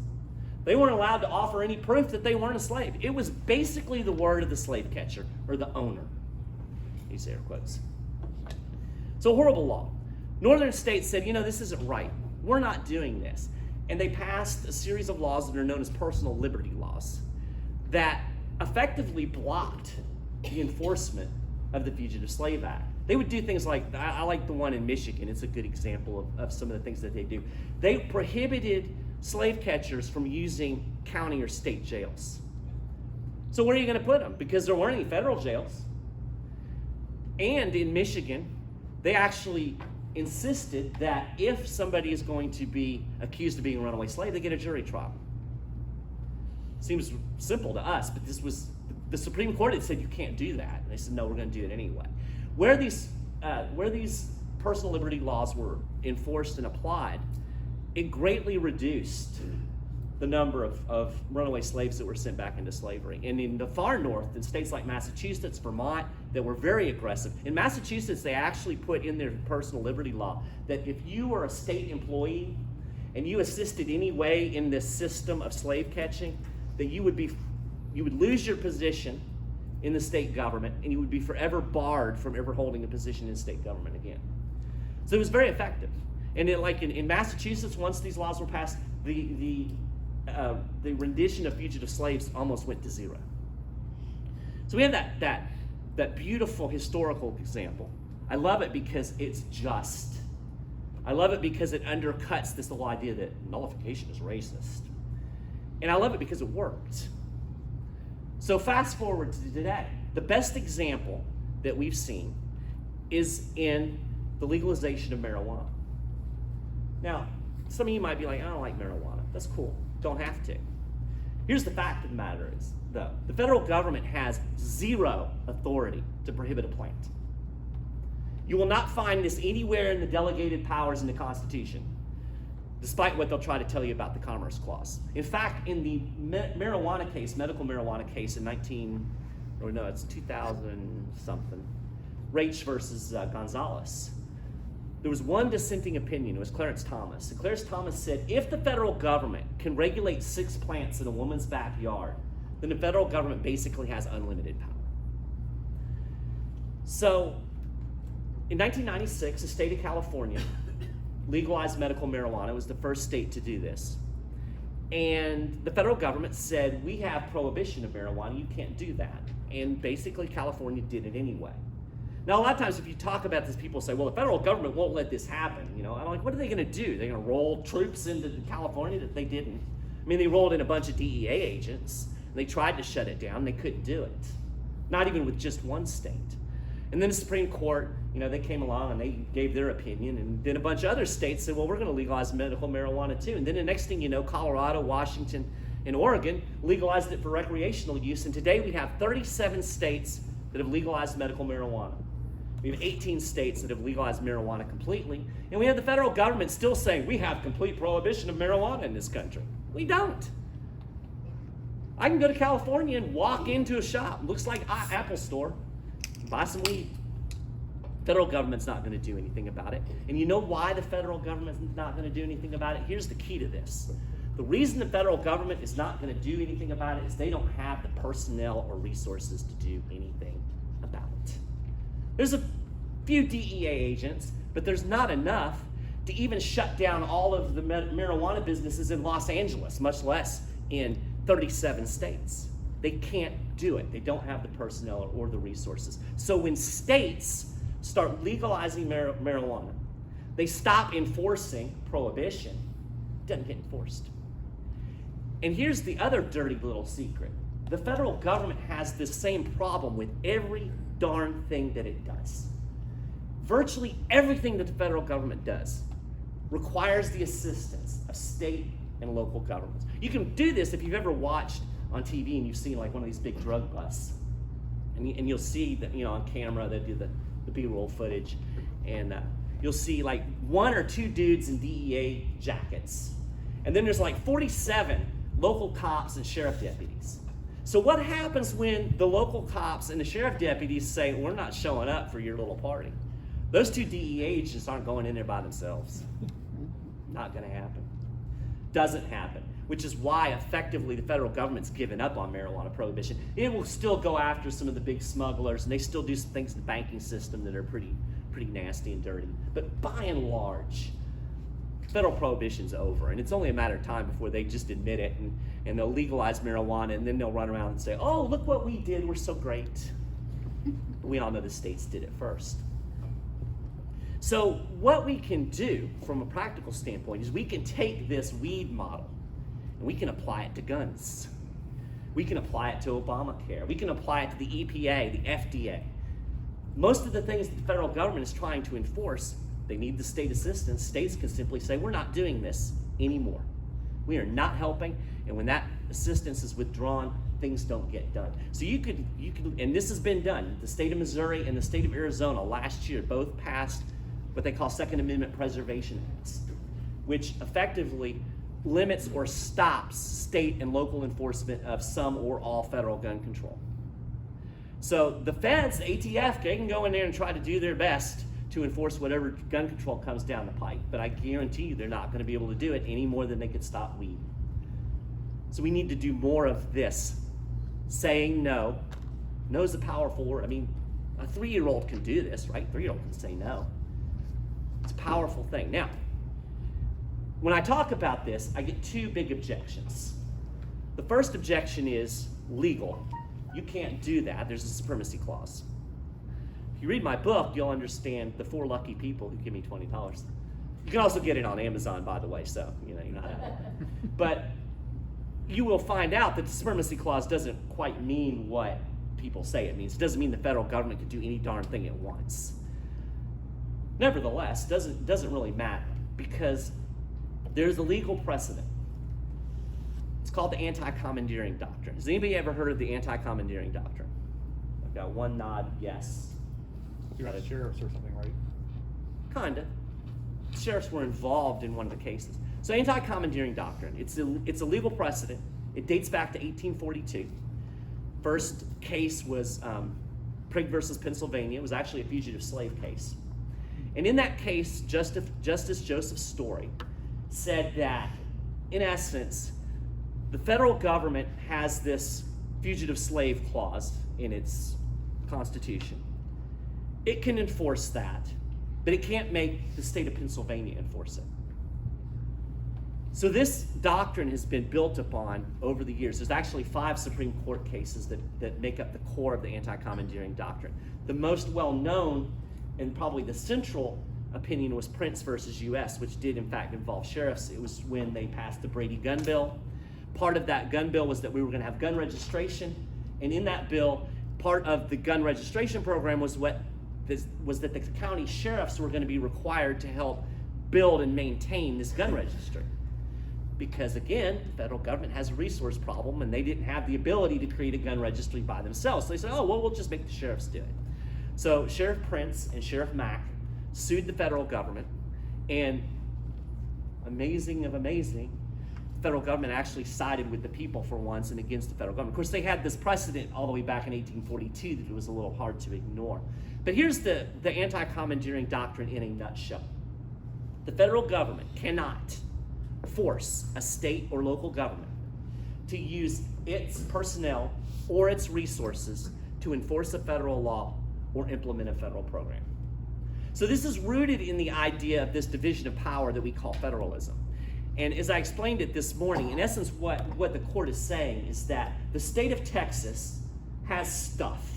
They weren't allowed to offer any proof that they weren't a slave. It was basically the word of the slave catcher or the owner. These air quotes. So a horrible law. Northern states said, this isn't right. We're not doing this. And they passed a series of laws that are known as personal liberty laws that effectively blocked the enforcement of the Fugitive Slave Act. They would do things like, I like the one in Michigan. It's a good example of some of the things that they do. They prohibited slave catchers from using county or state jails. So where are you going to put them? Because there weren't any federal jails. And in Michigan, they actually insisted that if somebody is going to be accused of being a runaway slave, they get a jury trial. Seems simple to us, but this was the Supreme Court had said you can't do that. And they said, no, we're going to do it anyway. Where these personal liberty laws were enforced and applied, it greatly reduced the number of runaway slaves that were sent back into slavery. And in the far north, in states like Massachusetts, Vermont, that were very aggressive. In Massachusetts, they actually put in their personal liberty law that if you were a state employee and you assisted any way in this system of slave catching, that you would lose your position in the state government and you would be forever barred from ever holding a position in state government again. So it was very effective. And in Massachusetts, once these laws were passed, the rendition of fugitive slaves almost went to zero. So we have that beautiful historical example. I love it because it's just. I love it because it undercuts this whole idea that nullification is racist. And I love it because it worked. So fast forward to today. The best example that we've seen is in the legalization of marijuana. Now, some of you might be like, I don't like marijuana. That's cool. Don't have to. Here's the fact of the matter is, though, the federal government has zero authority to prohibit a plant. You will not find this anywhere in the delegated powers in the Constitution, despite what they'll try to tell you about the Commerce Clause. In fact, in the marijuana case, medical marijuana case in 2000-something, Raich versus Gonzalez, there was one dissenting opinion. It was Clarence Thomas. And Clarence Thomas said, if the federal government can regulate 6 plants in a woman's backyard, then the federal government basically has unlimited power. So, in 1996, the state of California legalized medical marijuana. It was the first state to do this. And the federal government said, we have prohibition of marijuana. You can't do that. And basically, California did it anyway. Now, a lot of times if you talk about this, people say, well, the federal government won't let this happen. I'm like, what are they going to do? They're going to roll troops into California? That they didn't. I mean, they rolled in a bunch of DEA agents. And they tried to shut it down. They couldn't do it. Not even with just one state. And then the Supreme Court, they came along and they gave their opinion. And then a bunch of other states said, well, we're going to legalize medical marijuana too. And then the next thing you know, Colorado, Washington, and Oregon legalized it for recreational use. And today we have 37 states that have legalized medical marijuana. We have 18 states that have legalized marijuana completely. And we have the federal government still saying we have complete prohibition of marijuana in this country. We don't. I can go to California and walk into a shop, looks like an Apple store, buy some weed. Federal government's not going to do anything about it. And you know why the federal government's not going to do anything about it? Here's the key to this. The reason the federal government is not going to do anything about it is they don't have the personnel or resources to do anything about it. There's a few DEA agents, but there's not enough to even shut down all of the marijuana businesses in Los Angeles, much less in 37 states. They can't do it. They don't have the personnel or the resources. So when states start legalizing marijuana, they stop enforcing prohibition. It doesn't get enforced. And here's the other dirty little secret. The federal government has this same problem with every darn thing that it does. Virtually everything that the federal government does requires the assistance of state and local governments. You can do this if you've ever watched on TV and you've seen like one of these big drug busts. And you'll see that, on camera, they do the B-roll footage, and you'll see like 1 or 2 dudes in DEA jackets. And then there's like 47 local cops and sheriff deputies. So what happens when the local cops and the sheriff deputies say, we're not showing up for your little party? Those 2 DEA agents aren't going in there by themselves. Not gonna happen. Doesn't happen. Which is why effectively the federal government's given up on marijuana prohibition. It will still go after some of the big smugglers, and they still do some things in the banking system that are pretty nasty and dirty. But by and large, federal prohibition's over, and it's only a matter of time before they just admit it, and they'll legalize marijuana, and then they'll run around and say, oh, look what we did, we're so great. We all know the states did it first. So what we can do from a practical standpoint is we can take this weed model and we can apply it to guns. We can apply it to Obamacare. We can apply it to the EPA, the FDA. Most of the things that the federal government is trying to enforce, they need the state assistance. States can simply say, we're not doing this anymore. We are not helping, and when that assistance is withdrawn, things don't get done. So you could, and this has been done. The state of Missouri and the state of Arizona last year both passed what they call Second Amendment Preservation Acts, which effectively limits or stops state and local enforcement of some or all federal gun control. So the feds, ATF, they can go in there and try to do their best to enforce whatever gun control comes down the pipe, but I guarantee you they're not going to be able to do it any more than they could stop weed. So we need to do more of this. Saying no. No is a powerful word. I mean, a 3-year-old can do this, right? 3-year-old can say no. It's a powerful thing. Now, when I talk about this, I get 2 big objections. The first objection is legal. You can't do that. There's a supremacy clause. If you read my book, you'll understand the 4 lucky people who give me $20. You can also get it on Amazon, by the way, so you're not out. But you will find out that the supremacy clause doesn't quite mean what people say it means. It doesn't mean the federal government can do any darn thing it wants. Nevertheless, doesn't really matter, because there's a legal precedent. It's called the anti-commandeering doctrine. Has anybody ever heard of the anti-commandeering doctrine? I've got 1 nod, yes. You're not sheriffs or something, right? Kinda. Sheriffs were involved in one of the cases. So anti-commandeering doctrine, it's a legal precedent. It dates back to 1842. First case was Prigg versus Pennsylvania. It was actually a fugitive slave case. And in that case, Justice Joseph Story said that, in essence, the federal government has this fugitive slave clause in its constitution. It can enforce that, but it can't make the state of Pennsylvania enforce it. So this doctrine has been built upon over the years. There's actually 5 Supreme Court cases that make up the core of the anti-commandeering doctrine. The most well-known and probably the central opinion was Prince versus U.S., which did in fact involve sheriffs. It was when they passed the Brady gun bill. Part of that gun bill was that we were going to have gun registration, and in that bill, part of the gun registration program was that the county sheriffs were going to be required to help build and maintain this gun registry. Because again, the federal government has a resource problem, and they didn't have the ability to create a gun registry by themselves. So they said, oh, well, we'll just make the sheriffs do it. So Sheriff Prince and Sheriff Mack sued the federal government, and amazing of amazing, the federal government actually sided with the people for once and against the federal government. Of course, they had this precedent all the way back in 1842 that it was a little hard to ignore. But here's the anti-commandeering doctrine in a nutshell. The federal government cannot force a state or local government to use its personnel or its resources to enforce a federal law or implement a federal program. So this is rooted in the idea of this division of power that we call federalism. And as I explained it this morning, in essence what the court is saying is that the state of Texas has stuff.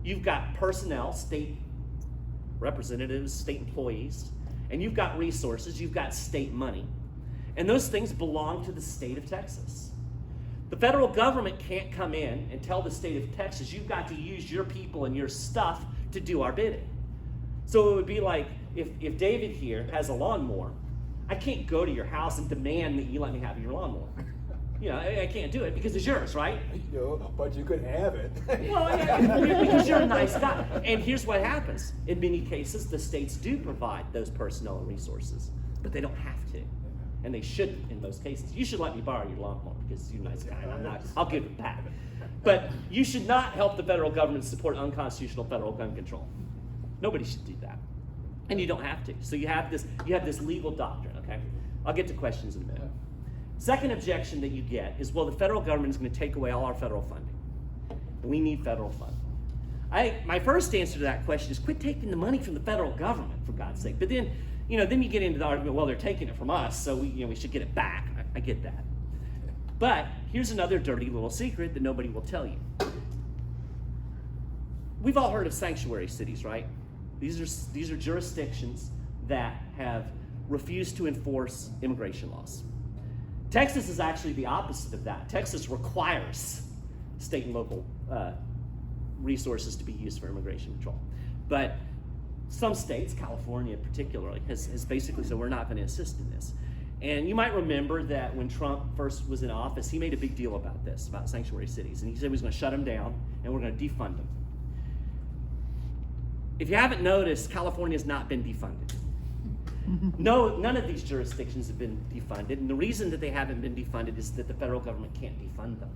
You've got personnel, state representatives, state employees, and you've got resources, you've got state money. And those things belong to the state of Texas. The federal government can't come in and tell the state of Texas, you've got to use your people and your stuff to do our bidding. So it would be like if David here has a lawnmower, I can't go to your house and demand that you let me have your lawnmower. You know, I can't do it because it's yours, right? But you could have it. Well, yeah, because you're a nice guy. And here's what happens. In many cases, the states do provide those personnel and resources, but they don't have to. And they shouldn't in most cases. You should let me borrow your lawnmower because you're a nice guy and I'm not. I'll give it back. But you should not help the federal government support unconstitutional federal gun control. Nobody should do that. And you don't have to. So you have this legal doctrine, okay? I'll get to questions in a minute. Second objection that you get is, well, the federal government is going to take away all our federal funding. We need federal funding. My first answer to that question is quit taking the money from the federal government, for God's sake. But then, then you get into the argument, well, they're taking it from us, so we should get it back. I get that. But here's another dirty little secret that nobody will tell you. We've all heard of sanctuary cities, right? These are jurisdictions that have refused to enforce immigration laws. Texas is actually the opposite of that. Texas requires state and local resources to be used for immigration control. But some states, California particularly, has basically said we're not going to assist in this. And you might remember that when Trump first was in office, he made a big deal about this, about sanctuary cities. And he said he was going to shut them down and we're going to defund them. If you haven't noticed, California has not been defunded. No, none of these jurisdictions have been defunded, and the reason that they haven't been defunded is that the federal government can't defund them.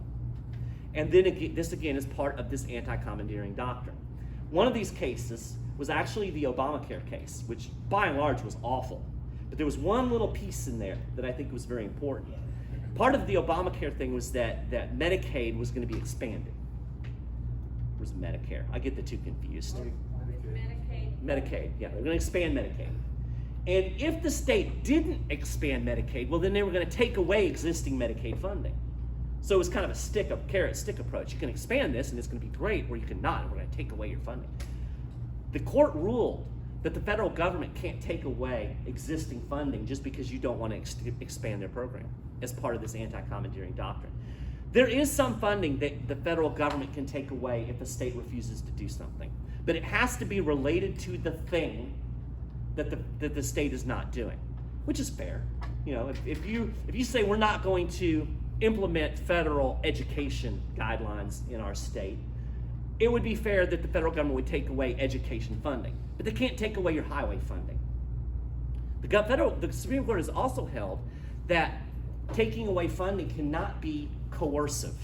And then this again is part of this anti-commandeering doctrine. One of these cases was actually the Obamacare case, which by and large was awful. But there was one little piece in there that I think was very important. Part of the Obamacare thing was that Medicaid was going to be expanded. Or was it Medicare? I get the two confused. Medicaid, yeah, they're going to expand Medicaid. And if the state didn't expand Medicaid, well, then they were going to take away existing Medicaid funding. So it was kind of a carrot stick approach. You can expand this and it's going to be great, or you can not, and we're going to take away your funding. The court ruled that the federal government can't take away existing funding just because you don't want to expand their program as part of this anti-commandeering doctrine. There is some funding that the federal government can take away if a state refuses to do something, but it has to be related to the thing that the state is not doing, which is fair. If you say we're not going to implement federal education guidelines in our state, it would be fair that the federal government would take away education funding, but they can't take away your highway funding. The Supreme Court has also held that taking away funding cannot be coercive.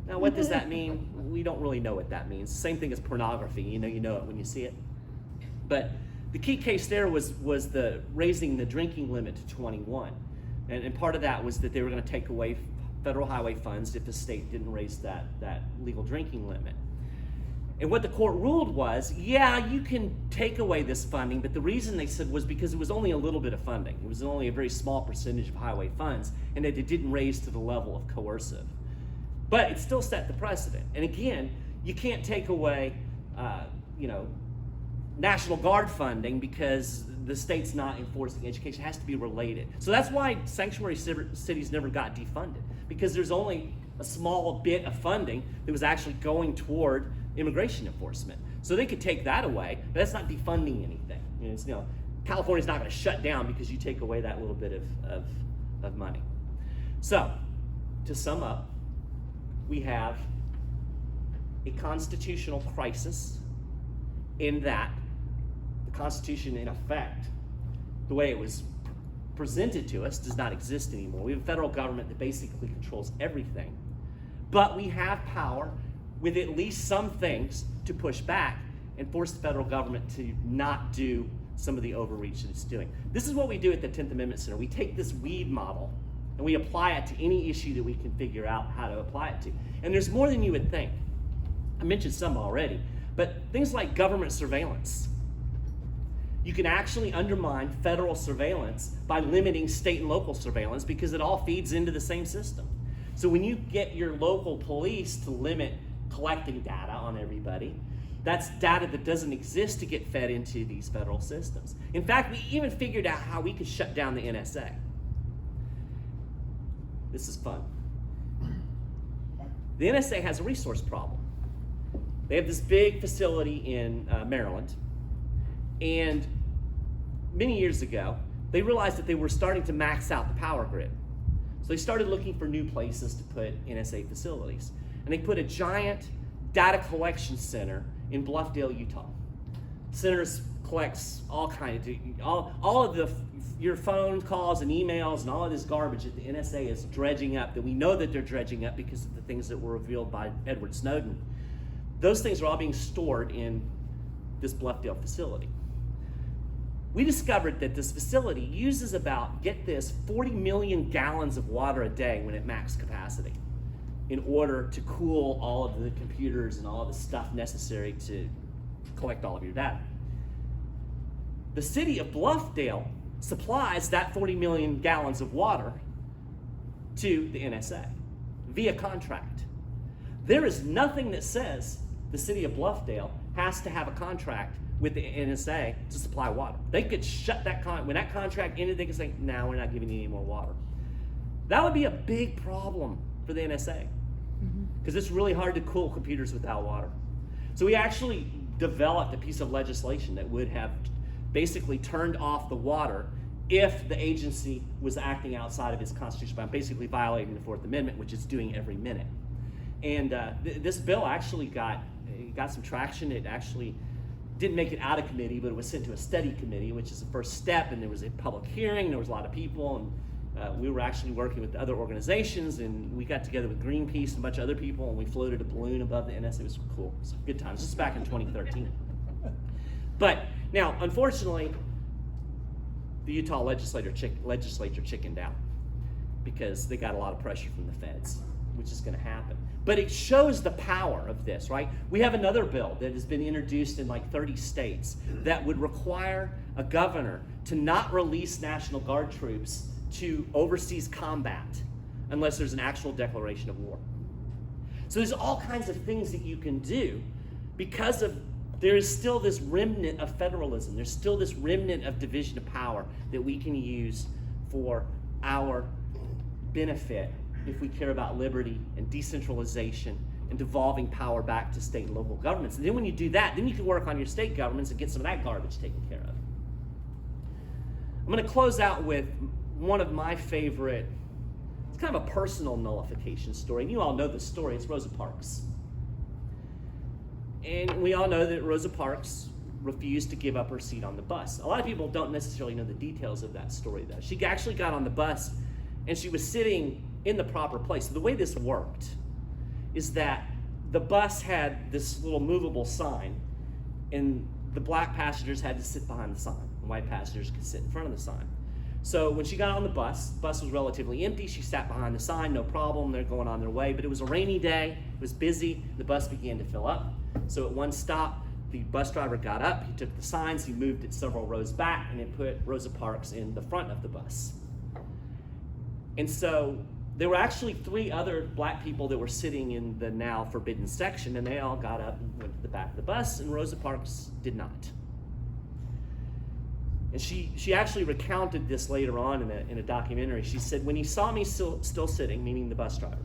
Now, what does that mean? We don't really know what that means. Same thing as pornography. You know it when you see it. But the key case there was the raising the drinking limit to 21. And part of that was that they were going to take away federal highway funds if the state didn't raise that legal drinking limit. And what the court ruled was, yeah, you can take away this funding, but the reason they said was because it was only a little bit of funding. It was only a very small percentage of highway funds, and that it didn't raise to the level of coercive. But it still set the precedent. And again, you can't take away, National Guard funding because the state's not enforcing education. It has to be related. So that's why sanctuary cities never got defunded, because there's only a small bit of funding that was actually going toward immigration enforcement. So they could take that away, but that's not defunding anything. California's not going to shut down because you take away that little bit of money. So, to sum up, we have a constitutional crisis in that the Constitution, in effect, the way it was presented to us, does not exist anymore. We have a federal government that basically controls everything. But we have power with at least some things to push back and force the federal government to not do some of the overreach that it's doing. This is what we do at the 10th Amendment Center. We take this weed model and we apply it to any issue that we can figure out how to apply it to. And there's more than you would think. I mentioned some already, but things like government surveillance. You can actually undermine federal surveillance by limiting state and local surveillance because it all feeds into the same system. So when you get your local police to limit collecting data on everybody, that's data that doesn't exist to get fed into these federal systems. In fact, we even figured out how we could shut down the NSA. This is fun. The NSA has a resource problem. They have this big facility in Maryland, and many years ago, they realized that they were starting to max out the power grid. So they started looking for new places to put NSA facilities. And they put a giant data collection center in Bluffdale, Utah. Center collects all kinds of, all of your phone calls and emails and all of this garbage that the NSA is dredging up, that we know that they're dredging up because of the things that were revealed by Edward Snowden. Those things are all being stored in this Bluffdale facility. We discovered that this facility uses about, get this, 40 million gallons of water a day when at max capacity in order to cool all of the computers and all of the stuff necessary to collect all of your data. The city of Bluffdale supplies that 40 million gallons of water to the NSA via contract. There is nothing that says the city of Bluffdale has to have a contract with the NSA to supply water. They could shut that when that contract ended, they could say, "No, we're not giving you any more water." That would be a big problem for the NSA because it's really hard to cool computers without water. So we actually developed a piece of legislation that would have basically turned off the water if the agency was acting outside of its constitutional bound, basically violating the Fourth Amendment, which it's doing every minute. And this bill actually got some traction. It actually didn't make it out of committee, but it was sent to a study committee, which is the first step, and there was a public hearing, there was a lot of people, and we were actually working with other organizations, and we got together with Greenpeace and a bunch of other people, and we floated a balloon above the NSA. It was cool. It was good times. This is back in 2013. But now, unfortunately, the Utah legislature chickened out because they got a lot of pressure from the feds, which is going to happen. But it shows the power of this, right? We have another bill that has been introduced in like 30 states that would require a governor to not release National Guard troops to overseas combat unless there's an actual declaration of war. So there's all kinds of things that you can do because there is still this remnant of federalism. There's still this remnant of division of power that we can use for our benefit if we care about liberty and decentralization and devolving power back to state and local governments. And then when you do that, then you can work on your state governments and get some of that garbage taken care of. I'm going to close out with one of my favorite, it's kind of a personal nullification story. And you all know the story. It's Rosa Parks. And we all know that Rosa Parks refused to give up her seat on the bus. A lot of people don't necessarily know the details of that story, though. She actually got on the bus, and she was sitting in the proper place. So the way this worked is that the bus had this little movable sign, and the black passengers had to sit behind the sign, and white passengers could sit in front of the sign. So when she got on the bus was relatively empty. She sat behind the sign, no problem. They're going on their way. But it was a rainy day. It was busy. The bus began to fill up. So at one stop, the bus driver got up. He took the signs. He moved it several rows back, and it put Rosa Parks in the front of the bus. And so there were actually 3 other black people that were sitting in the now forbidden section, and they all got up and went to the back of the bus, and Rosa Parks did not. And she actually recounted this later on in a documentary. She said, when he saw me still sitting, meaning the bus driver,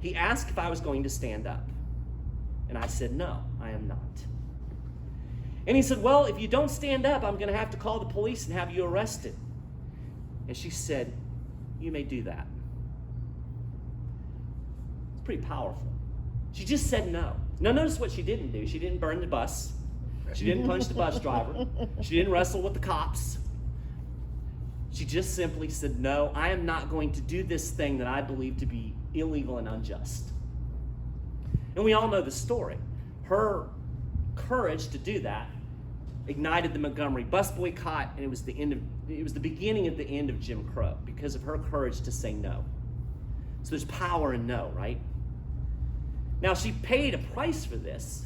he asked if I was going to stand up. And I said, no, I am not. And he said, well, if you don't stand up, I'm going to have to call the police and have you arrested. And she said, you may do that. It's pretty powerful. She just said no. Now notice what she didn't do. She didn't burn the bus. She didn't punch the bus driver. She didn't wrestle with the cops. She just simply said, no, I am not going to do this thing that I believe to be illegal and unjust. And we all know the story. Her courage to do that ignited the Montgomery bus boycott, and it was the beginning of the end of Jim Crow because of her courage to say no. So there's power in no, right? Now, she paid a price for this.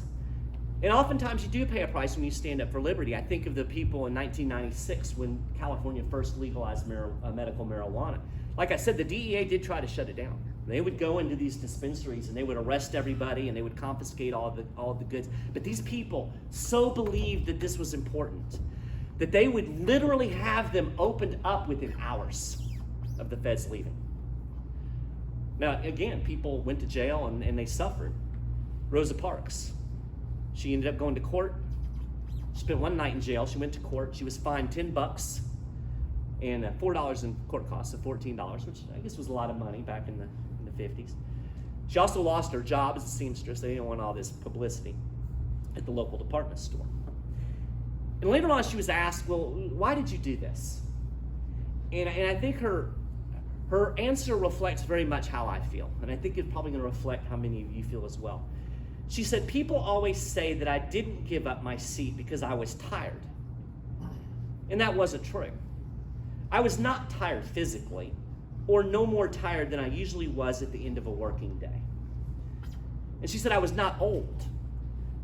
And oftentimes you do pay a price when you stand up for liberty. I think of the people in 1996 when California first legalized medical marijuana. Like I said, the DEA did try to shut it down. They would go into these dispensaries and they would arrest everybody and they would confiscate all of the goods. But these people so believed that this was important that they would literally have them opened up within hours of the feds leaving. Now, again, people went to jail and they suffered. Rosa Parks, she ended up going to court. She spent one night in jail. She went to court. She was fined $10. and $4 in court costs, so $14, which I guess was a lot of money back in the 50s. She also lost her job as a seamstress. They didn't want all this publicity at the local department store. And later on, she was asked, well, why did you do this? And I think her answer reflects very much how I feel. And I think it's probably going to reflect how many of you feel as well. She said, people always say that I didn't give up my seat because I was tired. And that wasn't true. I was not tired physically, or no more tired than I usually was at the end of a working day. And she said, I was not old,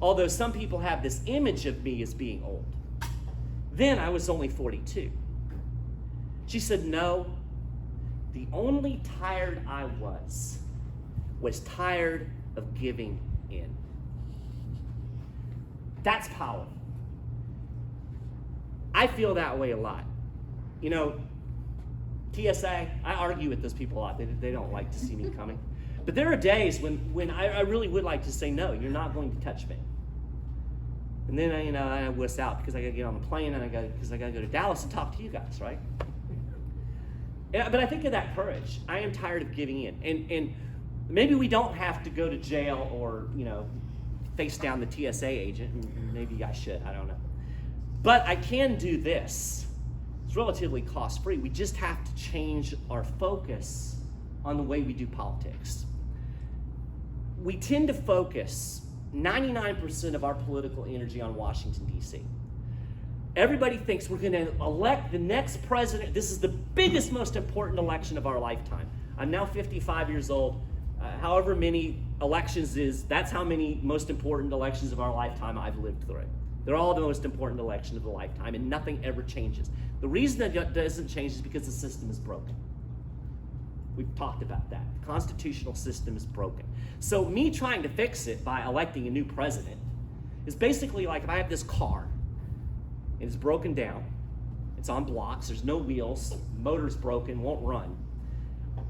although some people have this image of me as being old. Then I was only 42. She said, no, the only tired I was tired of giving in. That's powerful. I feel that way a lot. You know, TSA, I argue with those people a lot. They don't like to see me coming. But there are days when I really would like to say, no, you're not going to touch me. And then I wuss out because I got to get on the plane and because I got to go to Dallas and talk to you guys, right? But I think of that courage. I am tired of giving in. And maybe we don't have to go to jail or, face down the TSA agent. Maybe I should, I don't know. But I can do this. It's relatively cost-free. We just have to change our focus on the way we do politics. We tend to focus 99% of our political energy on Washington, D.C. Everybody thinks we're going to elect the next president. This is the biggest, most important election of our lifetime. I'm now 55 years old. However many elections that's how many most important elections of our lifetime I've lived through. They're all the most important election of the lifetime, and nothing ever changes. The reason that it doesn't change is because the system is broken. We've talked about that. The constitutional system is broken. So me trying to fix it by electing a new president is basically like if I have this car, and it's broken down, it's on blocks, there's no wheels, motor's broken, won't run.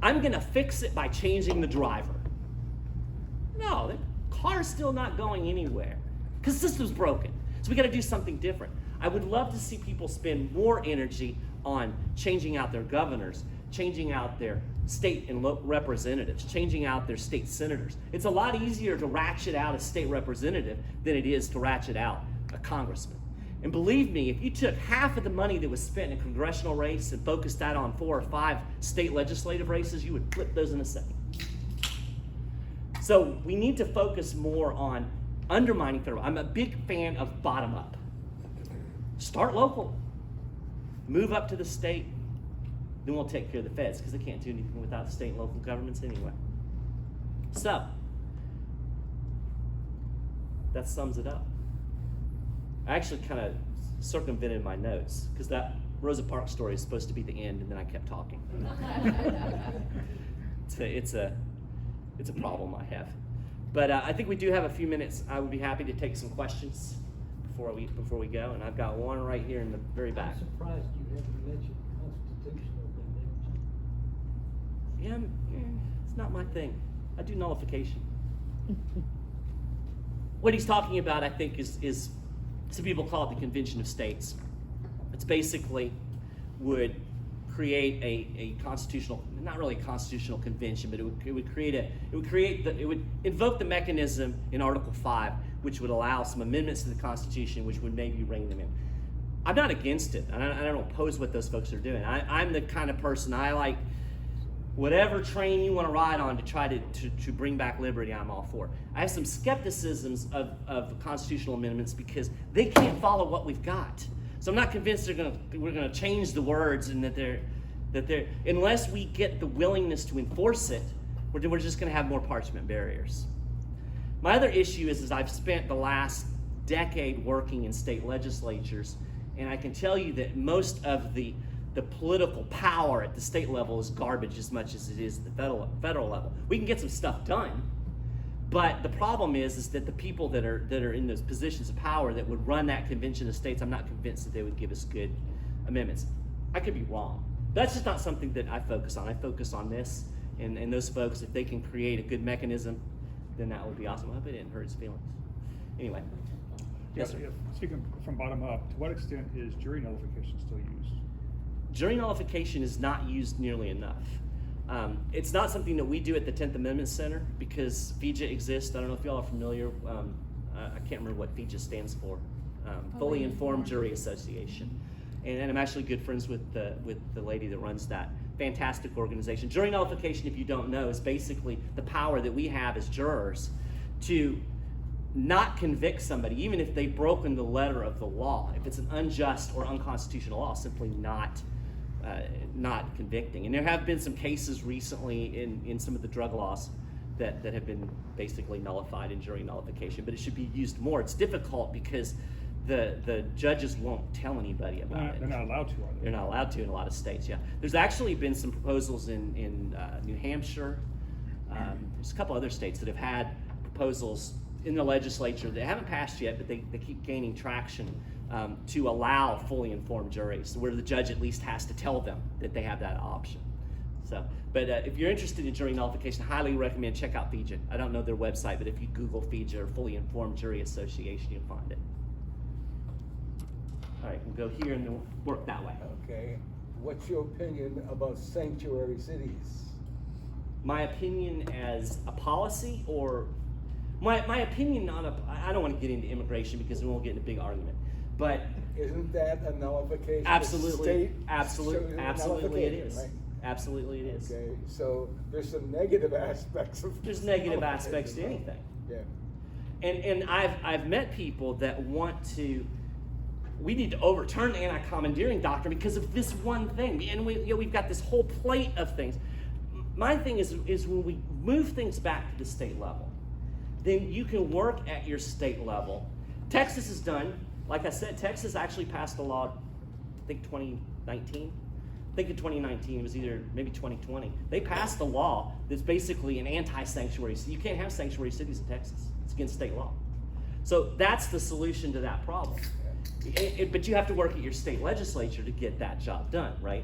I'm gonna fix it by changing the driver. No, the car's still not going anywhere because the system's broken. So we gotta do something different. I would love to see people spend more energy on changing out their governors, changing out their state and local representatives, changing out their state senators. It's a lot easier to ratchet out a state representative than it is to ratchet out a congressman. And believe me, if you took half of the money that was spent in a congressional race and focused that on 4 or 5 state legislative races, you would flip those in a second. So we need to focus more on undermining federal. I'm a big fan of bottom up. Start local. Move up to the state. Then we'll take care of the feds because they can't do anything without the state and local governments anyway. So, that sums it up. I actually kind of circumvented my notes because that Rosa Parks story is supposed to be the end, and then I kept talking. It's a problem I have. But I think we do have a few minutes. I would be happy to take some questions before we go, and I've got one right here in the very back. I'm surprised you haven't mentioned constitutional convention. Yeah, it's not my thing. I do nullification. What he's talking about, I think, is some people call it the Convention of States. It's basically would create a constitutional, not really a constitutional convention, but it would invoke the mechanism in Article 5, which would allow some amendments to the Constitution, which would maybe rein them in. I'm not against it. I don't oppose what those folks are doing. I'm the kind of person, I like whatever train you want to ride on to try to bring back liberty, I'm all for. I have some skepticisms of constitutional amendments because they can't follow what we've got. So I'm not convinced we're gonna change the words and that they're unless we get the willingness to enforce it, we're just gonna have more parchment barriers. My other issue is I've spent the last decade working in state legislatures, and I can tell you that most of the political power at the state level is garbage as much as it is at the federal level. We can get some stuff done, but the problem is that the people that are in those positions of power that would run that convention of states, I'm not convinced that they would give us good amendments. I could be wrong. That's just not something that I focus on. I focus on this, and those folks, if they can create a good mechanism, then that would be awesome. I hope it didn't hurt his feelings. Anyway. Yes, sir. Speaking from bottom up, to what extent is jury nullification still used? jury nullification is not used nearly enough. It's not something that we do at the 10th Amendment Center because FEJA exists. I don't know if y'all are familiar. I can't remember what FEJA stands for. Fully Informed Jury Association. And I'm actually good friends with the lady that runs that fantastic organization. Jury nullification, if you don't know, is basically the power that we have as jurors to not convict somebody, even if they've broken the letter of the law. If it's an unjust or unconstitutional law, simply not convicting. And there have been some cases recently in some of the drug laws that have been basically nullified in jury nullification, but it should be used more. It's difficult because the judges won't tell anybody about it. They're not allowed to, are they? They're not allowed to in a lot of states, yeah. There's actually been some proposals in New Hampshire. There's a couple other states that have had proposals in the legislature that haven't passed yet, but they keep gaining traction to allow fully informed juries, where the judge at least has to tell them that they have that option. So, but if you're interested in jury nullification, I highly recommend check out FEJA. I don't know their website, but if you Google FEJA or Fully Informed Jury Association, you'll find it. All right, we'll go here and then we'll work that way. Okay, what's your opinion about sanctuary cities? My opinion as a policy, or my opinion on I don't want to get into immigration because we won't get into a big argument, but Isn't that a nullification? absolutely, Absolutely absolutely it is. Right? Absolutely it is. Okay, so there's some negative aspects of There's negative aspects to anything. Yeah. And I've met people that want to. We need to overturn the anti-commandeering doctrine because of this one thing, and we've got this whole plate of things. My thing is when we move things back to the state level, then you can work at your state level. Texas is done. Like I said, Texas actually passed a law, I think 2019. I think in 2019, it was either maybe 2020. They passed a law that's basically an anti-sanctuary. So you can't have sanctuary cities in Texas. It's against state law. So that's the solution to that problem. But you have to work at your state legislature to get that job done, right?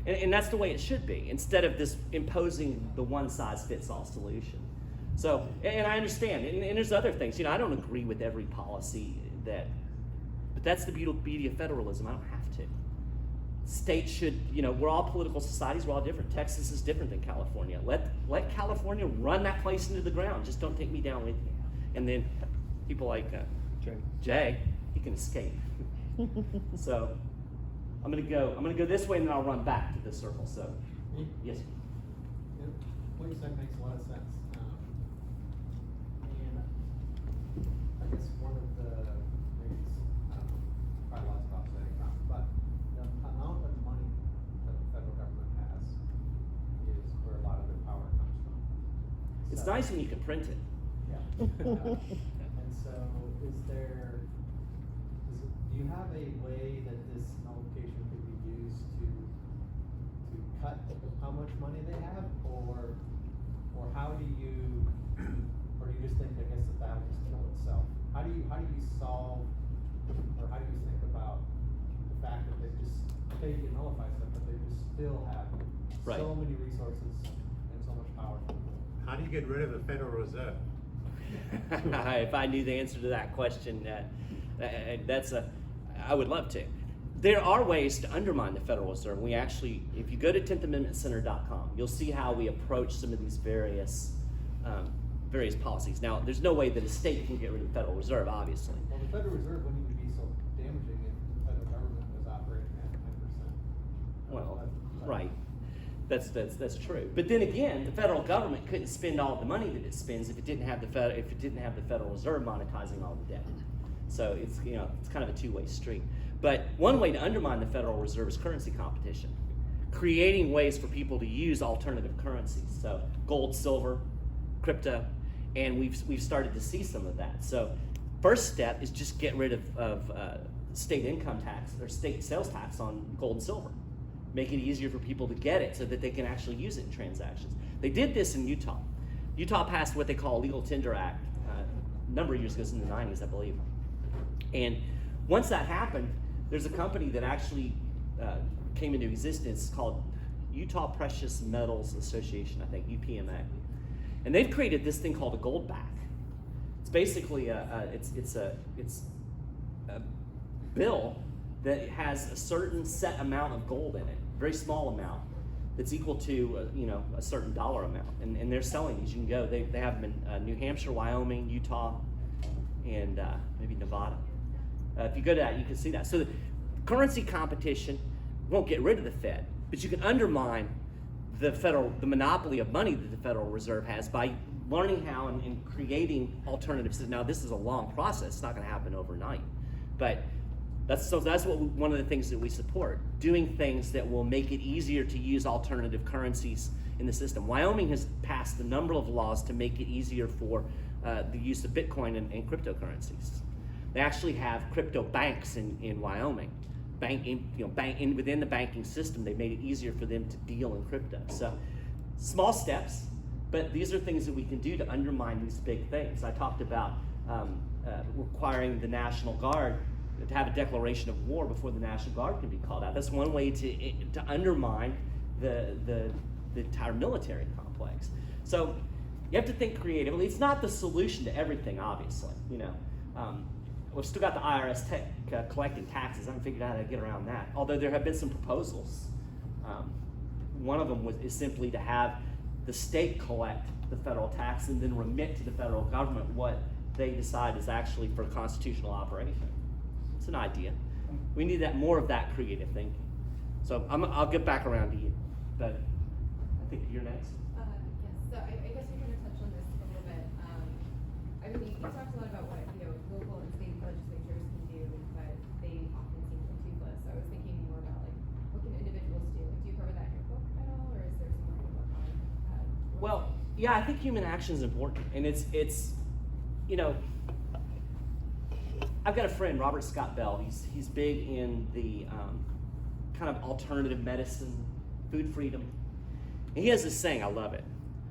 And that's the way it should be, instead of this imposing the one-size-fits-all solution. So, and I understand, and there's other things. I don't agree with every policy but that's the beauty of federalism. I don't have to. States should, we're all political societies, we're all different. Texas is different than California. Let California run that place into the ground. Just don't take me down with you. And then people like Jay, he can escape. So I'm gonna go this way and then I'll run back to the circle. So yes. What you said makes a lot of sense. And I guess one of the things, probably lots of offsetting problems, but the amount of money that the federal government has is where a lot of their power comes from. It's So- nice when you can print it. Yeah. And so do you have a way that this nullification could be used to cut how much money they have, or how do you, or do you just think, I guess, that will just kill itself? How do you solve, or how do you think about the fact that they just, okay, you can nullify stuff, but they just still have Right. so many resources and so much power? How do you get rid of the Federal Reserve? If I knew the answer to that question, I would love to. There are ways to undermine the Federal Reserve. We actually, if you go to 10thamendmentcenter.com, you'll see how we approach some of these various policies. Now, there's no way that a state can get rid of the Federal Reserve, obviously. Well, the Federal Reserve wouldn't even be so damaging if the federal government was operating at 10%. Well, right. That's true. But then again, the federal government couldn't spend all the money that it spends if it didn't have the Federal Reserve monetizing all the debt. So it's kind of a two-way street. But one way to undermine the Federal Reserve is currency competition, creating ways for people to use alternative currencies. So gold, silver, crypto, and we've started to see some of that. So first step is just get rid of state income tax or state sales tax on gold and silver. Make it easier for people to get it so that they can actually use it in transactions. They did this in Utah. Utah passed what they call a Legal Tender Act a number of years ago, in the 90s, I believe. And once that happened, there's a company that actually came into existence called Utah Precious Metals Association, I think, UPMA. And they've created this thing called a gold back. It's basically it's a bill that has a certain set amount of gold in it. very small amount that's equal to a certain dollar amount, and they're selling these. You can go. They have them in New Hampshire, Wyoming, Utah, and maybe Nevada. If you go to that, you can see that. So the currency competition won't get rid of the Fed, but you can undermine the monopoly of money that the Federal Reserve has by learning how and creating alternatives. Now, this is a long process. It's not going to happen overnight, but that's one of the things that we support, doing things that will make it easier to use alternative currencies in the system. Wyoming has passed a number of laws to make it easier for the use of Bitcoin and cryptocurrencies. They actually have crypto banks in Wyoming. Within the banking system, they made it easier for them to deal in crypto. So, small steps, but these are things that we can do to undermine these big things. I talked about requiring the National Guard to have a declaration of war before the National Guard can be called out. That's one way to undermine the entire military complex. So you have to think creatively. It's not the solution to everything, obviously. We've still got the IRS collecting taxes. I haven't figured out how to get around that. Although there have been some proposals. One of them is simply to have the state collect the federal tax and then remit to the federal government what they decide is actually for constitutional operation. It's an idea. We need more of that creative thinking. So I'll get back around to you, but I think you're next. Yes, so I guess we're going to touch on this a little bit. You talked a lot about what local and state legislatures can do, but they often seem toothless. So I was thinking more about what can individuals do? Do you cover that in your book at all, or is there something to work on? Well, yeah, I think human action is important, and it's I've got a friend, Robert Scott Bell. He's big in the kind of alternative medicine, food freedom. And he has this saying, I love it.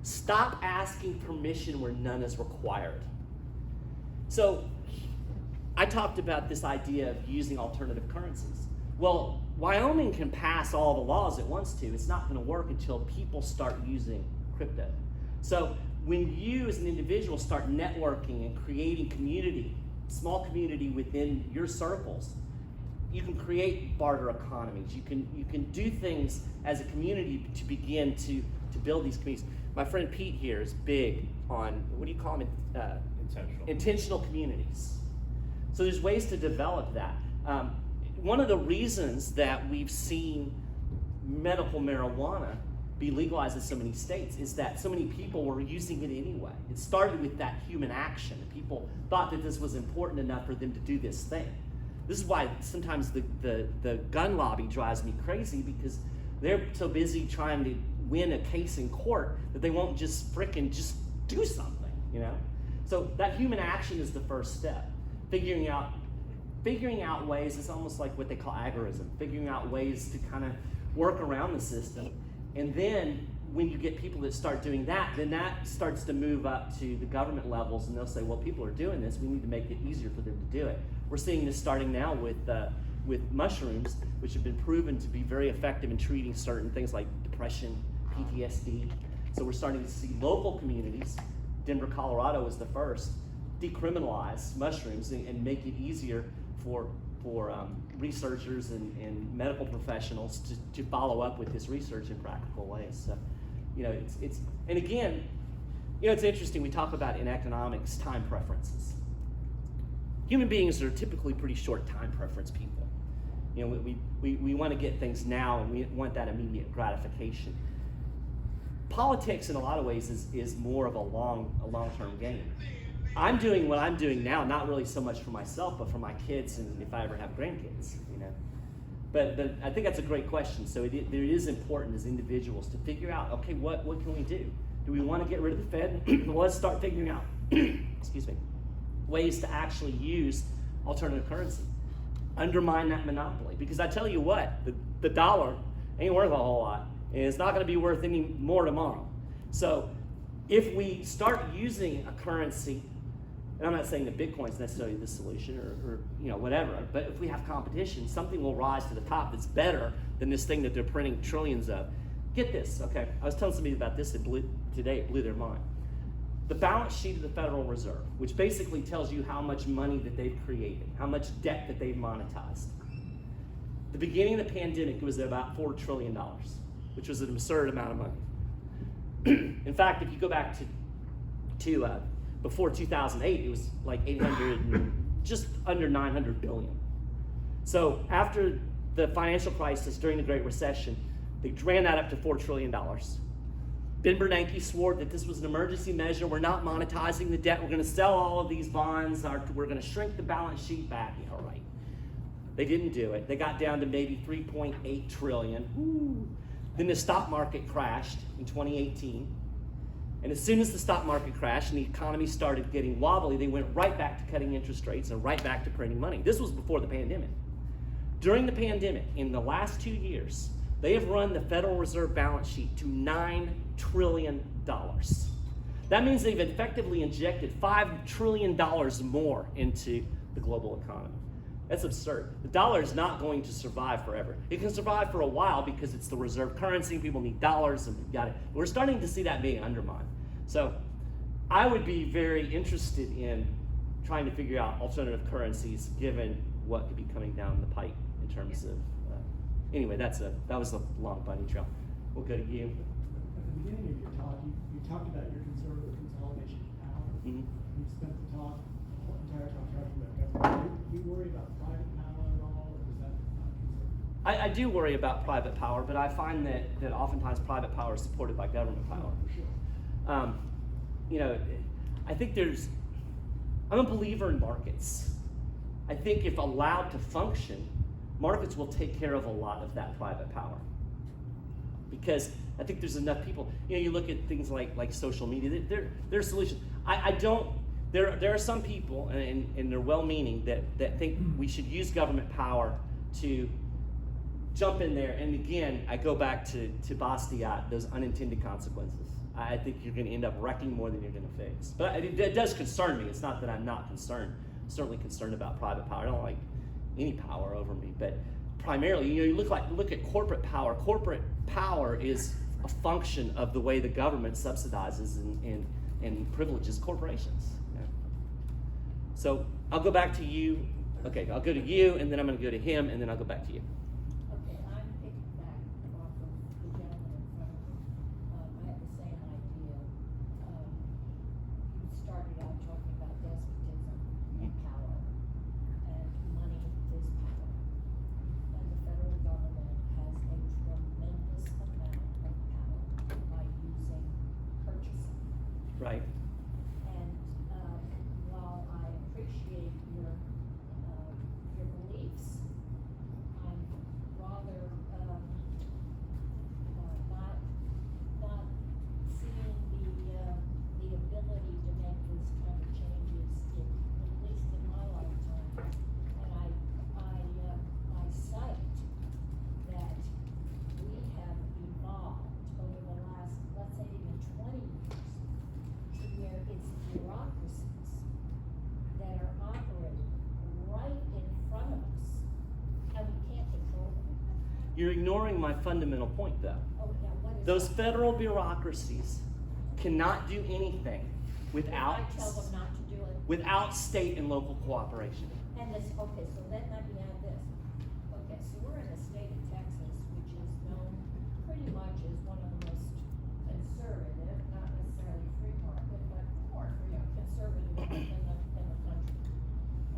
Stop asking permission where none is required. So I talked about this idea of using alternative currencies. Well, Wyoming can pass all the laws it wants to. It's not going to work until people start using crypto. So when you as an individual start networking and creating community, small community within your circles, you can create barter economies. You can do things as a community to begin to build these communities. My friend Pete here is big on, what do you call them? Intentional communities. So there's ways to develop that. One of the reasons that we've seen medical marijuana be legalized in so many states is that so many people were using it anyway. It started with that human action. People thought that this was important enough for them to do this thing. This is why sometimes the gun lobby drives me crazy, because they're so busy trying to win a case in court that they won't just do something, So that human action is the first step. Figuring out ways, it's almost like what they call agorism, figuring out ways to kind of work around the system. And then when you get people that start doing that, then that starts to move up to the government levels, and they'll say, well, people are doing this, we need to make it easier for them to do it. We're seeing this starting now with mushrooms, which have been proven to be very effective in treating certain things like depression, PTSD. So we're starting to see local communities, Denver, Colorado was the first, decriminalize mushrooms and make it easier for researchers and medical professionals to follow up with this research in practical ways. So, and again, it's interesting, we talk about in economics time preferences. Human beings are typically pretty short time preference people. We want to get things now, and we want that immediate gratification. Politics in a lot of ways is more of a long-term game. I'm doing what I'm doing now, not really so much for myself, but for my kids, and if I ever have grandkids, But I think that's a great question. So it is important as individuals to figure out, okay, what can we do? Do we want to get rid of the Fed? Well, let's start figuring out, ways to actually use alternative currency. Undermine that monopoly. Because I tell you what, the dollar ain't worth a whole lot, and it's not going to be worth any more tomorrow. So if we start using a currency, and I'm not saying that Bitcoin's necessarily the solution or whatever, but if we have competition, something will rise to the top that's better than this thing that they're printing trillions of. Get this, okay? I was telling somebody about this today, it blew their mind. The balance sheet of the Federal Reserve, which basically tells you how much money that they've created, how much debt that they've monetized. The beginning of the pandemic, it was at about $4 trillion, which was an absurd amount of money. In fact, if you go back to before 2008, it was like 800, just under 900 billion. So after the financial crisis during the Great Recession, they ran that up to $4 trillion. Ben Bernanke swore that this was an emergency measure. We're not monetizing the debt. We're going to sell all of these bonds. We're going to shrink the balance sheet back. Yeah, all right. They didn't do it. They got down to maybe 3.8 trillion. Woo. Then the stock market crashed in 2018. And as soon as the stock market crashed and the economy started getting wobbly, they went right back to cutting interest rates and right back to printing money. This was before the pandemic. During the pandemic, in the last 2 years, they have run the Federal Reserve balance sheet to $9 trillion. That means they've effectively injected $5 trillion more into the global economy. That's absurd. The dollar is not going to survive forever. It can survive for a while because it's the reserve currency. People need dollars, and we've got it. We're starting to see that being undermined. So I would be very interested in trying to figure out alternative currencies given what could be coming down the pipe in terms of, anyway, that was a long bunny trail. We'll go to you. At the beginning of your talk, you talked about your concern with consolidation of power. Mhm. You spent the entire talk talking about government. Do you worry about private power at all, or is that not concerned? I do worry about private power, but I find that oftentimes private power is supported by government power. For sure. You know, I think I'm a believer in markets. I think if allowed to function, markets will take care of a lot of that private power. Because I think there's enough people, you look at things like social media, there are solutions. There are some people, and they're well-meaning, that think we should use government power to jump in there. And again, I go back to Bastiat, those unintended consequences. I think you're going to end up wrecking more than you're going to fix. But it does concern me. It's not that I'm not concerned. I'm certainly concerned about private power. I don't like any power over me, but primarily, you look at corporate power. Corporate power is a function of the way the government subsidizes and privileges corporations. Yeah. So I'll go back to you. Okay, I'll go to you, and then I'm going to go to him, and then I'll go back to you. Okay, I'm picking back off of the gentleman in front of me. I have the same idea. You started out talking about despotism and power, and money is power. And the federal government has a tremendous amount of power by using purchasing. Right. And while I appreciate your beliefs, I'm rather not seeing the ability to make these kind of changes, at least in my lifetime. And I cite that we have evolved over the last, let's say even 20 years, to where it's bureaucracies that are operating right in front of us, and we can't control them. You're ignoring my fundamental point, though. Oh, yeah, what is Those that? federal bureaucracies cannot do anything without I tell them not to do it. without state and local cooperation. And this, okay, so then let me add this. Okay, so we're in the state of Texas, which is known pretty much as one of the most conservative, not necessarily free market, but more conservative in the country.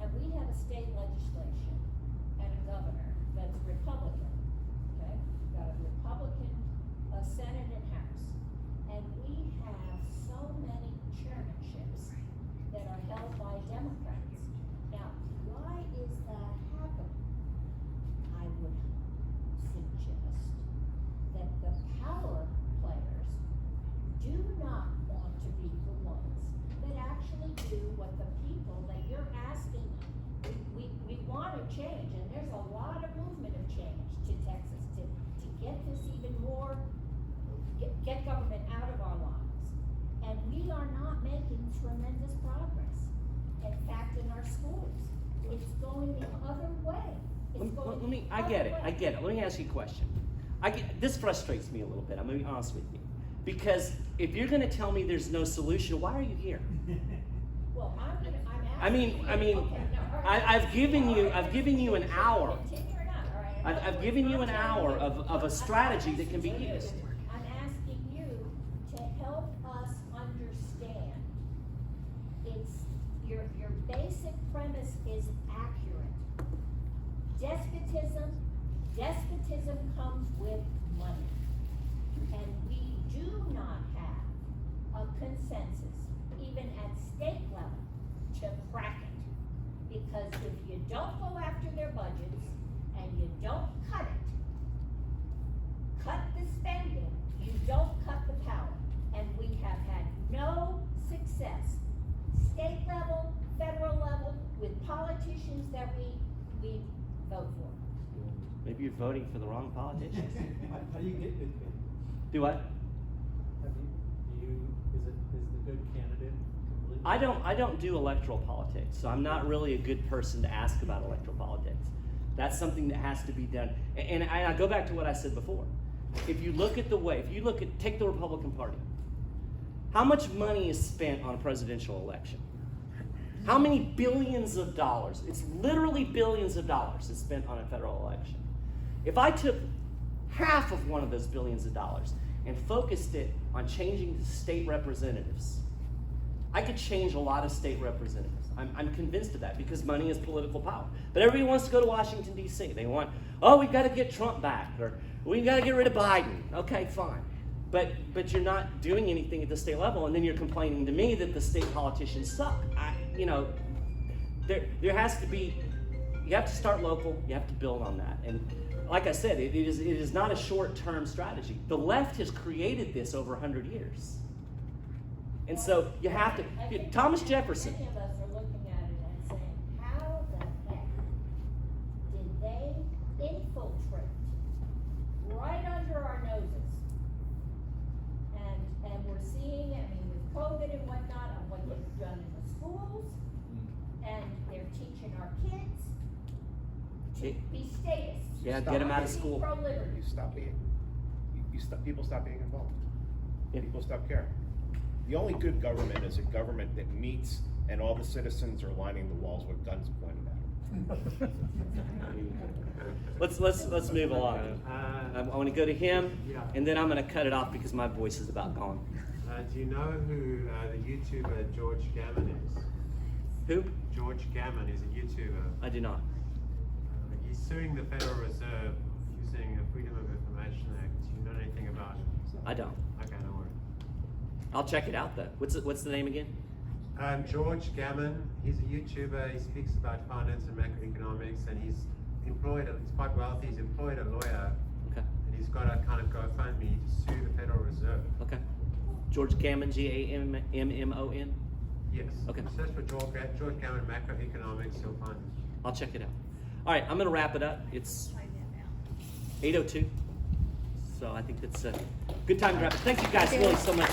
And we have a state legislation and a governor that's Republican, okay? We've got a Republican, Senate and House. And we have so many chairmanships that are held by Democrats. Now, why is that happening? I would suggest that the power players do not want to be the ones that actually do what the people that you're asking, we want to change, and there's a lot of movement of change to Texas to get this even more, get government out of our lives. And we are not making tremendous progress. In fact, in our schools, it's going the other way. I get it. Let me ask you a question. This frustrates me a little bit. I'm going to be honest with you. Because if you're going to tell me there's no solution, why are you here? Well, I'm asking. I mean, Okay, no, all right. I've given you an hour. Continue or not, all right, I've given you an hour of a strategy that can be I'm used. asking you to help us understand. It's, your basic premise is accurate. Despotism comes with money. And we do not have a consensus, even at state level, to crack it. Because if you don't go after their budgets and you don't cut the spending, you don't cut the power. And we have had no success, state level, federal level, with politicians that we vote for. Maybe you're voting for the wrong politicians. How do you get good candidates? Do what? Is the good candidate completely? I don't do electoral politics, so I'm not really a good person to ask about electoral politics. That's something that has to be done. And I go back to what I said before. If you look at take the Republican Party. How much money is spent on a presidential election? How many billions of dollars? It's literally billions of dollars is spent on a federal election. If I took half of one of those billions of dollars and focused it on changing the state representatives, I could change a lot of state representatives. I'm convinced of that because money is political power. But everybody wants to go to Washington, D.C. They want, we've got to get Trump back, or we've got to get rid of Biden. Okay, fine. But you're not doing anything at the state level, and then you're complaining to me that the state politicians suck. There has to be, you have to start local, you have to build on that. And like I said, it is not a short-term strategy. The left has created this over 100 years. And so you have to, Thomas Jefferson. Many of us are looking at it and saying, how the heck did they infiltrate right under our noses? And we're seeing, with COVID and whatnot, and what they've done in the schools, and they're teaching our kids to be statists. Yeah, get them out of school. Pro-liberty. People stop being involved. Yeah. People stop caring. The only good government is a government that meets and all the citizens are lining the walls with guns pointed at them. Let's move along. I want to go to him, Yeah. and then I'm going to cut it off because my voice is about gone. Do you know who the YouTuber George Gammon is? Who? George Gammon is a YouTuber. I do not. He's suing the Federal Reserve using a Freedom of Information Act. Do you know anything about it? I don't. Okay, don't worry. I'll check it out though. What's the name again? George Gammon, he's a YouTuber. He speaks about finance and macroeconomics, and he's quite wealthy. He's employed a lawyer, Okay. and he's got a kind of GoFundMe to sue the Federal Reserve. Okay. George Gammon, Gammon. Yes. Okay. Search for George Gammon macroeconomics, you'll find it. I'll check it out. All right, I'm going to wrap it up. It's 8:02, so I think that's a good time to wrap it. Thank you guys really so much.